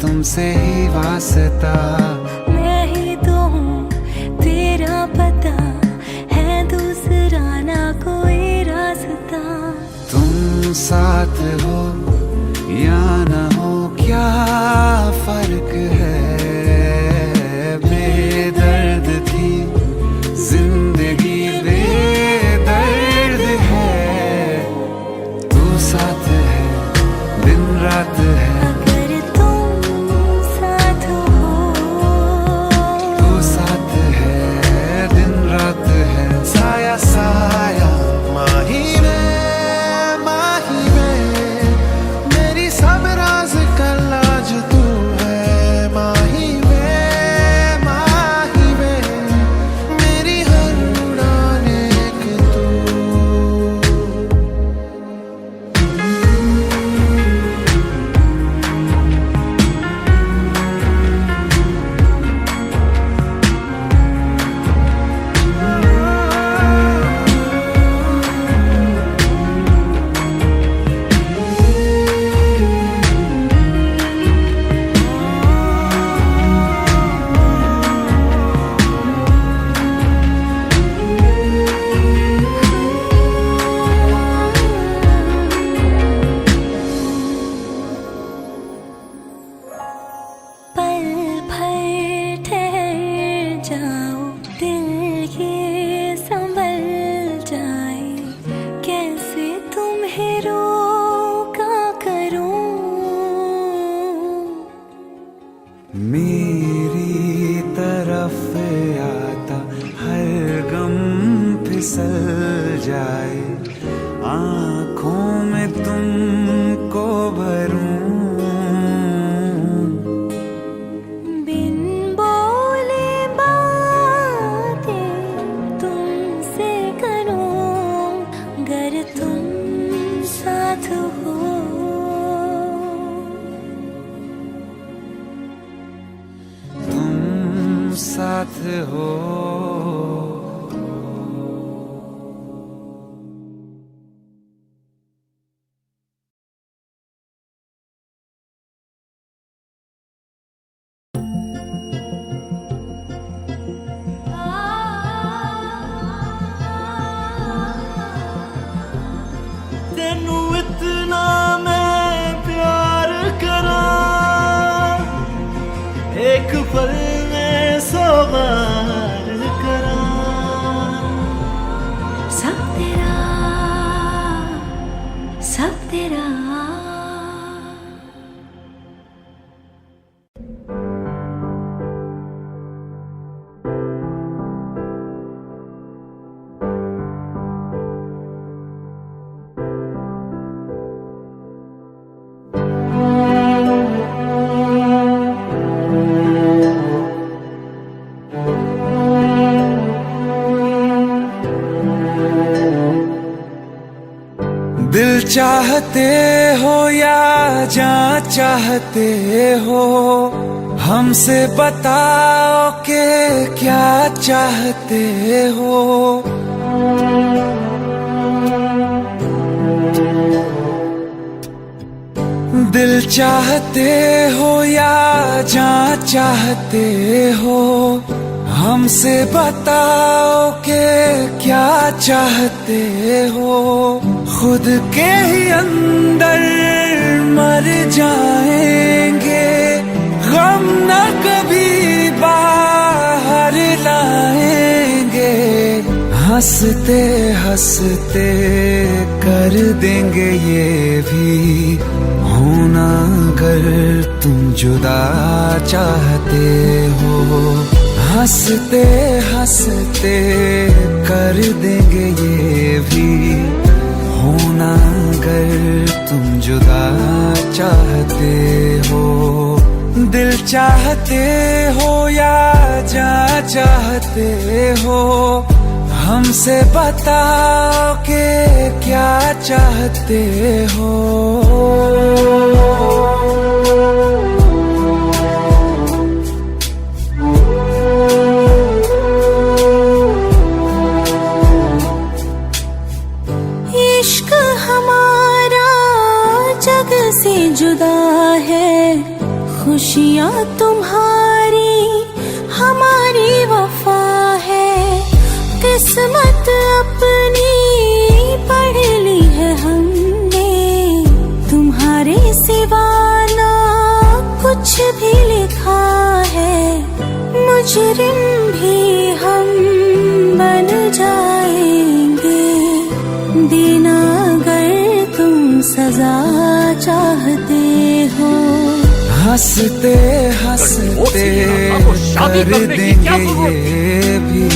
[SPEAKER 14] तुमसे ही वास्ता,
[SPEAKER 7] मैं ही तो हूँ तेरा पता, है दूसरा ना कोई रास्ता।
[SPEAKER 14] तुम साथ हो या न हो क्या फर्क है, बेदर्द थी जिंदगी बेदर्द है, तू साथ है दिन रात है,
[SPEAKER 3] साया माही में मेरी सब राज का लाज तू है, माही में मेरी हर उड़ान एक तू।
[SPEAKER 14] हो।
[SPEAKER 3] तेनू इतना मैं प्यार करा, एक पल में सौ बार करा।
[SPEAKER 7] सब तेरा, सब तेरा।
[SPEAKER 3] दिल चाहते हो या जान चाहते हो, हमसे बताओ कि क्या चाहते हो। दिल चाहते हो या जान चाहते हो, हमसे बताओ कि क्या चाहते हो। खुद के ही अंदर मर जाएंगे, गम न कभी बाहर लाएंगे। हंसते हंसते कर देंगे ये भी होना, अगर तुम जुदा चाहते हो। हंसते हंसते कर देंगे ये भी होना, अगर तुम जुदा चाहते हो। दिल चाहते हो या जान चाहते हो, हमसे बताओ कि क्या चाहते हो।
[SPEAKER 7] इश्क हमारा जग से जुदा है, खुशियाँ तुम्हारी हमारी वफा है। किस्मत अपनी पढ़ ली है हमने, तुम्हारे सिवा ना कुछ भी लिखा है। मुजरिम भी हम बन जाएंगे, देना अगर तुम सजा चाहते हो।
[SPEAKER 3] हंसते हंसते कर देंगे ये भी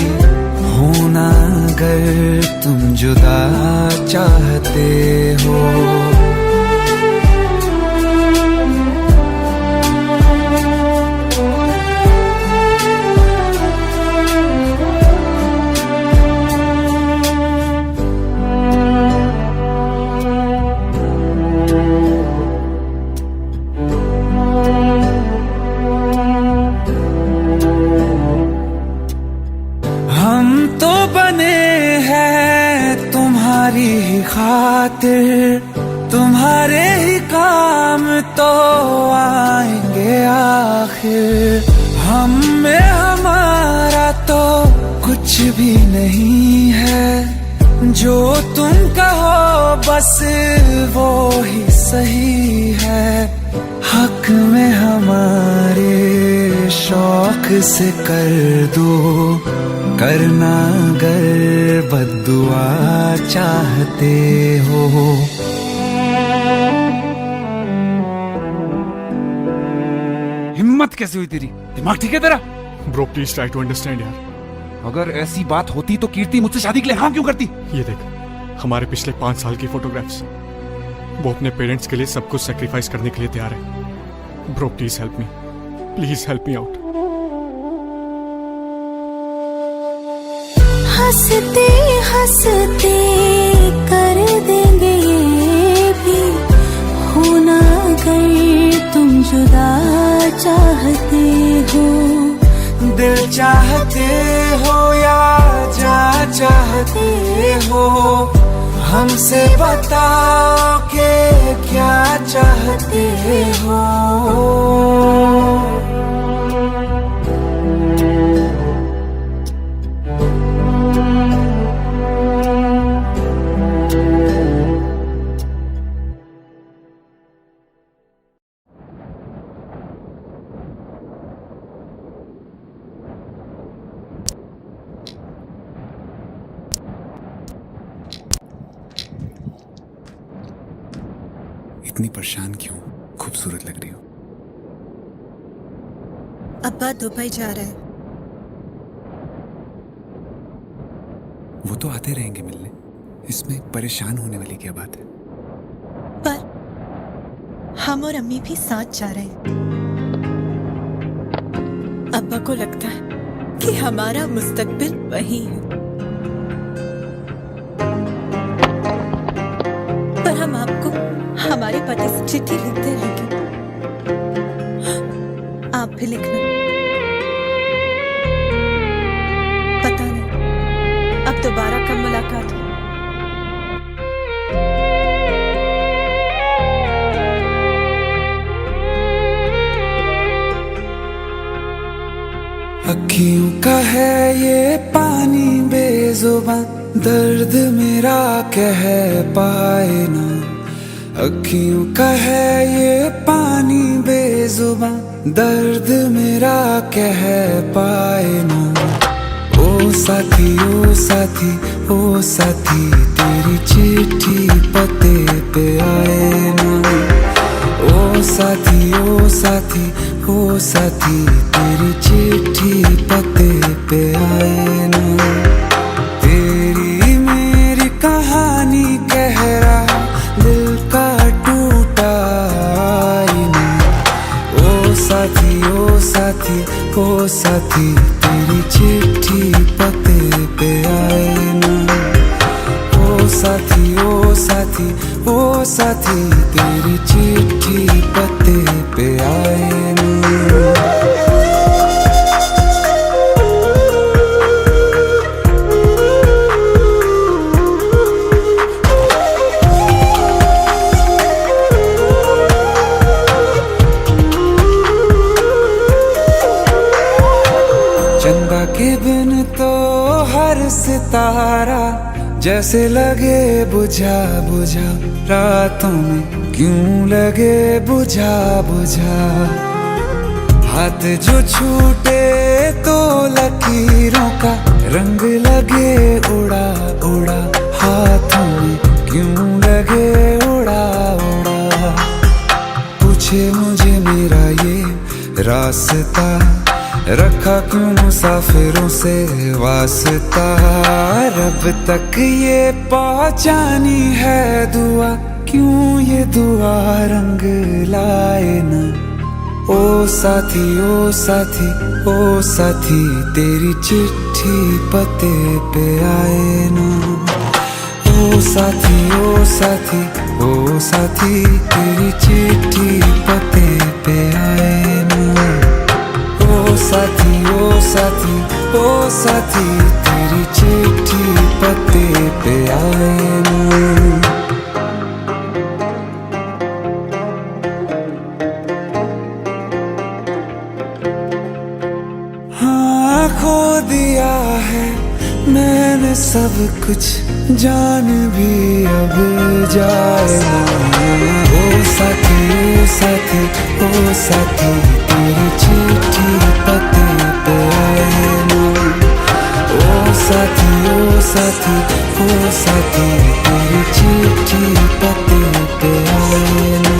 [SPEAKER 3] होना, अगर तुम जुदा चाहते हो। हम तो बने हैं तुम्हारी ही खातिर, तुम्हारे ही काम तो आएंगे आखिर। हम में हमारा तो कुछ भी नहीं है, जो तुम कहो बस वो ही सही है। हक में हमारे शौक से कर दो, करना अगर बद्दुआ चाहते हो।
[SPEAKER 6] हिम्मत कैसे हुई तेरी? दिमाग ठीक है तेरा?
[SPEAKER 15] Bro please try to understand यार।
[SPEAKER 6] अगर ऐसी बात होती तो कीर्ति मुझसे शादी के लिए हाँ क्यों करती?
[SPEAKER 15] ये देख, हमारे पिछले 5 साल की फोटोग्राफ्स, वो अपने पेरेंट्स के लिए सब कुछ सेक्रीफाइस करने के लिए तैयार है। Bro please help me, please help me out.
[SPEAKER 7] हंसते हंसते कर देंगे ये भी होना, अगर तुम जुदा चाहते हो।
[SPEAKER 3] दिल चाहते हो या जा चाहते हो, हमसे बताओ कि क्या चाहते हो।
[SPEAKER 14] इतनी परेशान क्यों? खूबसूरत लग रही हो।
[SPEAKER 16] अब्बा दुबई जा रहे हैं।
[SPEAKER 14] वो तो आते रहेंगे मिलने, इसमें परेशान होने वाली क्या बात है?
[SPEAKER 16] पर हम और अम्मी भी साथ जा रहे हैं। अब्बा को लगता है कि हमारा मुस्तकबिल वही है, पर हम आपको हमारे पति से चिट्ठी लिखते रहेंगे। आप भी लिखना। पता नहीं अब दोबारा कब मुलाकात हो।
[SPEAKER 3] अखियों का है ये पानी बेजुबां, दर्द मेरा कह पाए ना। अखियों का है ये पानी बेजुबां, दर्द मेरा कह पाए ना। ओ साथी ओ साथी ओ साथी, तेरी चिट्ठी पते पे आए ना। ओ साथी ओ साथी ओ साथी, तेरी चिट्ठी पते पे आए ना। तेरी मेरी कहानी कह रहा दिल का टूटा आईना। ओ साथी ओ साथी ओ साथी, तेरी चिट्ठी पते पे आए ना। ओ साथी ओ साथी ओ साथी, तेरी चिट्ठी पते पे आए ना। चंदा के बिन तो हर सितारा जैसे लगे बुझा बुझा, रातों में क्यों लगे बुझा बुझा। हाथ जो छूटे तो लकीरों का रंग लगे उड़ा उड़ा, हाथों में क्यों लगे उड़ा उड़ा। पूछे मुझे मेरा ये रास्ता, रखा क्यों मुसाफिरों से वास्ता। रब तक ये पहुंचानी है दुआ, क्यों ये दुआ रंग लाए ना। ओ साथी ओ साथी ओ साथी, तेरी चिट्ठी पते पे आए ना। ओ साथी ओ साथी ओ साथी, तेरी चिट्ठी पते पे आए ना। ओ साथी ओ साथी ओ साथी, तेरी चिट्ठी पते पे आए ना। हाँ खो दिया है मैंने सब कुछ, जान भी अब जाए ना। ओ साथी ओ साथी ओ साथी, तेरी चिट्ठी पते पे आए ना। ओ साथी ओ साथी ओ साथी, तेरी चिट्ठी पते पे आए ना।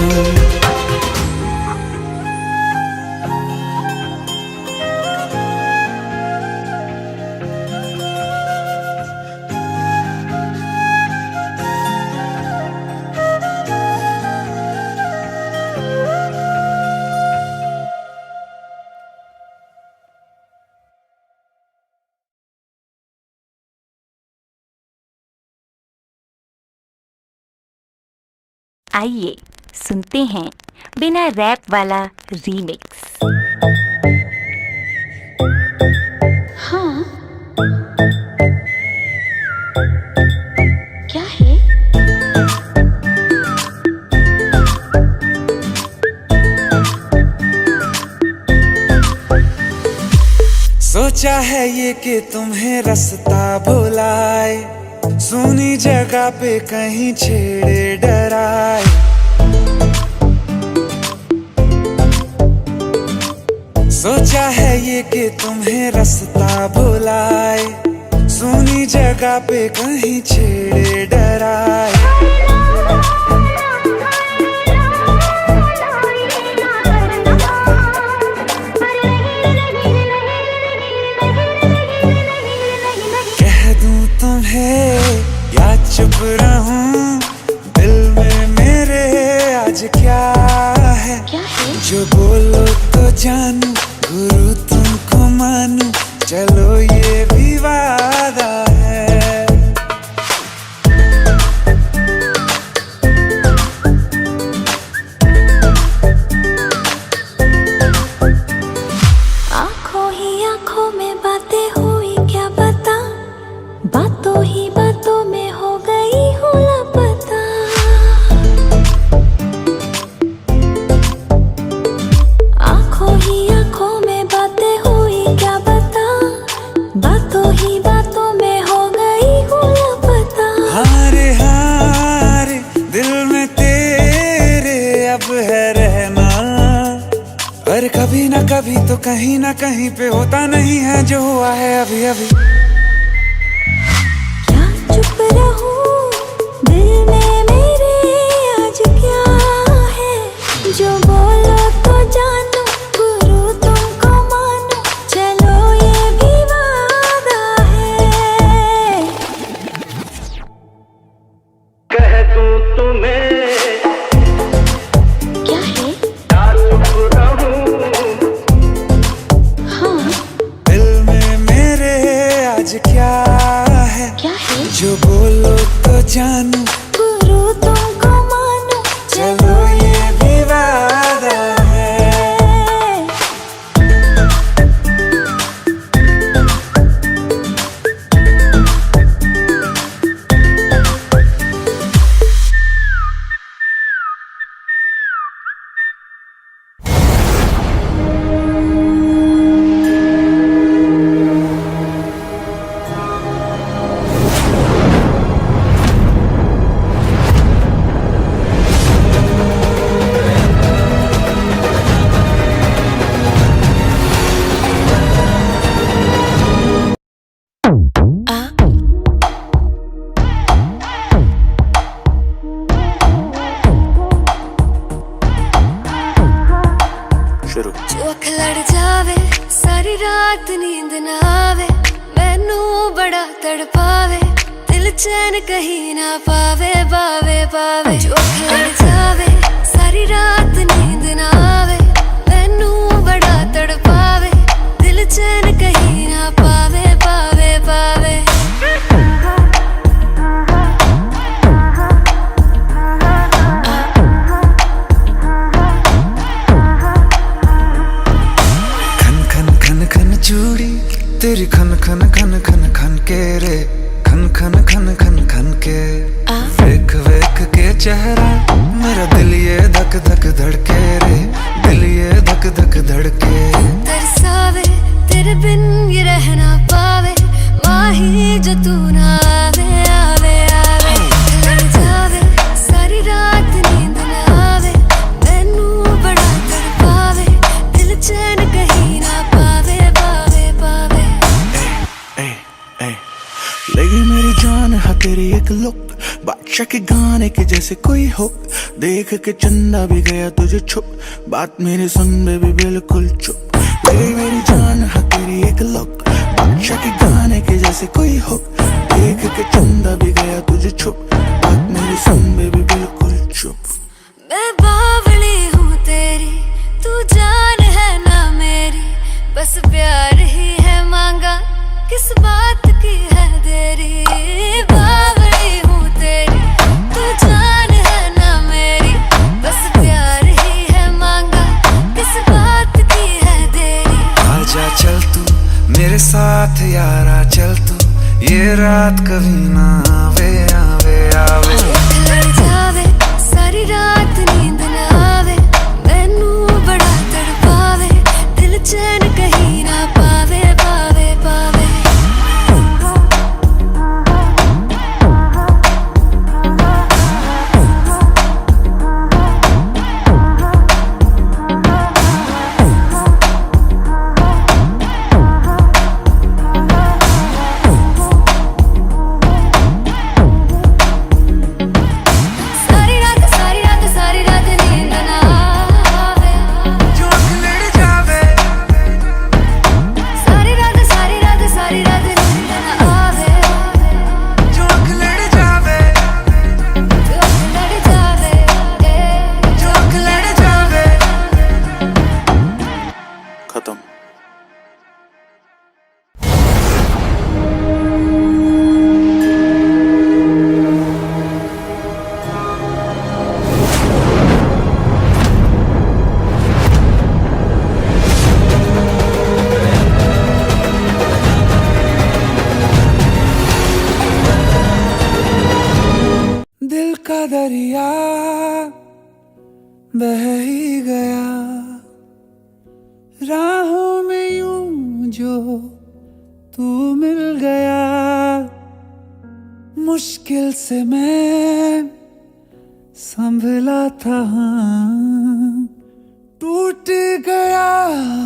[SPEAKER 17] आइए सुनते हैं बिना रैप वाला रीमिक्स।
[SPEAKER 3] सोचा है ये कि तुम्हें रास्ता भुलाए, सुनी जगह पे कहीं छेड़े डराए। सोचा है ये कि तुम्हें रास्ता भुलाए, सुनी जगह पे कहीं छेड़े डराए। कह दूं तुम्हें या चुप रहूं, दिल में मेरे आज क्या है? जो बोलो तो जानू, गुरु तुमको मानू, चलो ये भी वादा है।
[SPEAKER 7] आंखों ही आंखों में बातें हुई क्या बता, बातों ही बातों में हो गई हूँ लापता। आंखों ही आंखों में बातें हुई क्या बता, बातों ही बातों में हो गई हूँ लापता।
[SPEAKER 3] हारे हारे दिल में तेरे अब है रहना, और कभी ना कभी तो कहीं ना कहीं पे होता नहीं है जो हुआ है अभी अभी।
[SPEAKER 7] चुप रहूं, दिल में मेरे आज क्या है? जो बोलो तो जानू, गुरु तुमको मानू, चलो ये भी वादा है।
[SPEAKER 3] कह दूं तुम्हें
[SPEAKER 7] क्या है?
[SPEAKER 3] चुप रहूं,
[SPEAKER 7] हाँ
[SPEAKER 3] दिल में मेरे आज क्या है? जो बोलो तो जानू,
[SPEAKER 7] गुरु तुमको मानू,
[SPEAKER 3] चलो ये भी वादा है।
[SPEAKER 7] चौख लड़ जावे, सारी रात नींद ना आवे, मैनू बड़ा तड़पावे, दिल चैन कहीं ना पावे पावे पावे। चौख लड़ जावे, सारी रात नींद ना आवे, मैनू बड़ा तड़पावे, दिल चैन कहीं ना पावे पावे पावे।
[SPEAKER 3] चूड़ी तेरी खन खन खन खन खन के रे, खन खन खन खन खन के। वेख वेख के चेहरा मेरा दिल ये धक धक धड़के रे, दिल ये धक धक धड़के।
[SPEAKER 7] तरसावे तेरे बिन ये रह ना पावे, माही जो तू ना आवे आवे आवे। लड़ जावे, सारी रात नींद ना आवे, मैनू बड़ा तड़पावे, दिल चैन कहीं ना पावे पावे पावे।
[SPEAKER 3] लगी मेरी जान है तेरी एक लुक, बादशाह के गाने के जैसे कोई हो, देख के चंदा भी गया तुझे छुप, बात मेरी सुन बेबी बिल्कुल चुप। लगी मेरी जान है तेरी एक लुक, बादशाह के गाने के जैसे कोई हो, देख के चंदा भी गया तुझे छुप, बात मेरी सुन बेबी बिल्कुल चुप।
[SPEAKER 7] मैं बावली हूँ तेरी, तू जान है ना मेरी, बस प्यार ही है मांगा, किस बात की है देरी। बावली हूँ तेरी, तू जान है ना मेरी, बस प्यार ही है मांगा, किस बात की है देरी।
[SPEAKER 3] आजा चल तू मेरे साथ यारा, चल तू ये रात कभी ना आवे आवे आवे।
[SPEAKER 7] लड़ जावे, सारी रात नींद ना आवे, मैनू बड़ा तड़पावे, दिल चैन कहीं ना पावे पावे
[SPEAKER 3] बह ही गया राहों में यूं जो तू मिल गया। मुश्किल से मैं संभला था, टूट गया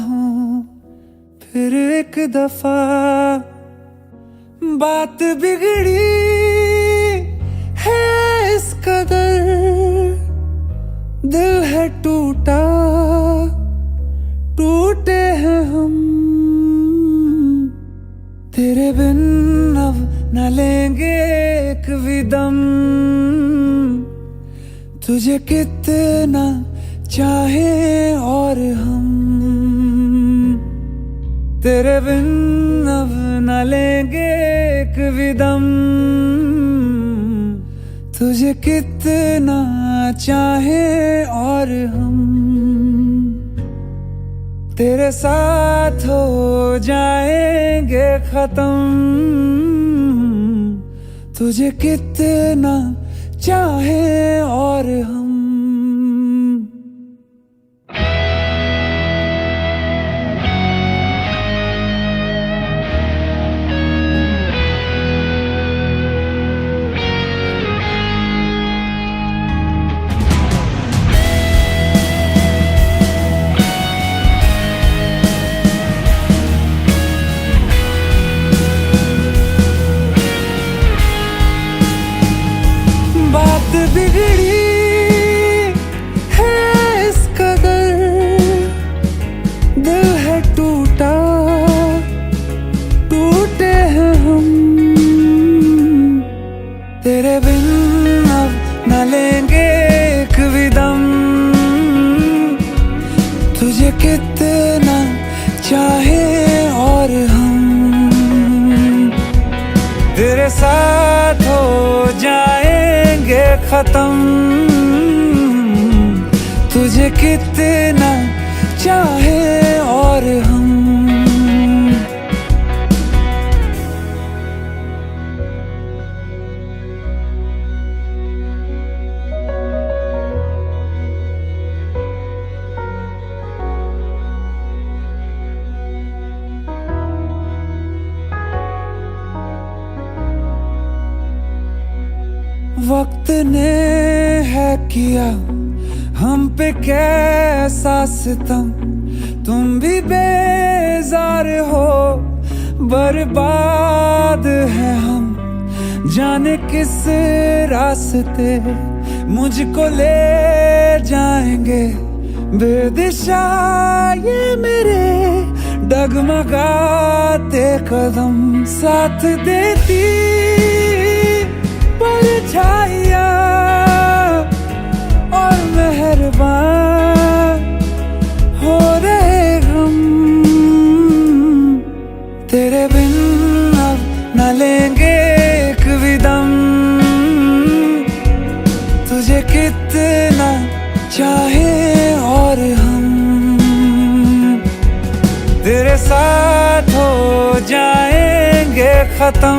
[SPEAKER 3] हूँ फिर एक दफा। बात बिगड़ी है इस कदर, दिल है टूटा, टूटे हैं हम। तेरे बिन अब न लेंगे एक भी दम, तुझे कितना चाहे और हम। तेरे बिन अब न लेंगे एक भी दम, तुझे कितना चाहे और हम। तेरे साथ हो जाएंगे खत्म, तुझे कितना चाहे और हम। बात बिगड़ी है इस कदर, दिल है टूटा, टूटे हैं हम। तेरे बिन अब न लेंगे एक भी दम, तुझे कितना चाहे और हम। तेरे साथ हो जाएंगे खत्म, तुझे कितना चाहे और हम। वक्त ने है किया हम पे कैसा सितम, तुम भी बेजार हो, बर्बाद है हम। जाने किस रास्ते मुझको ले जाएंगे, बेदिशा ये मेरे डगमगाते कदम। साथ देती परछाइयाँ और मेहरबान हो रहे हम। तेरे बिन अब न लेंगे एक भी दम, तुझे कितना चाहे और हम। तेरे साथ हो जाएंगे खत्म,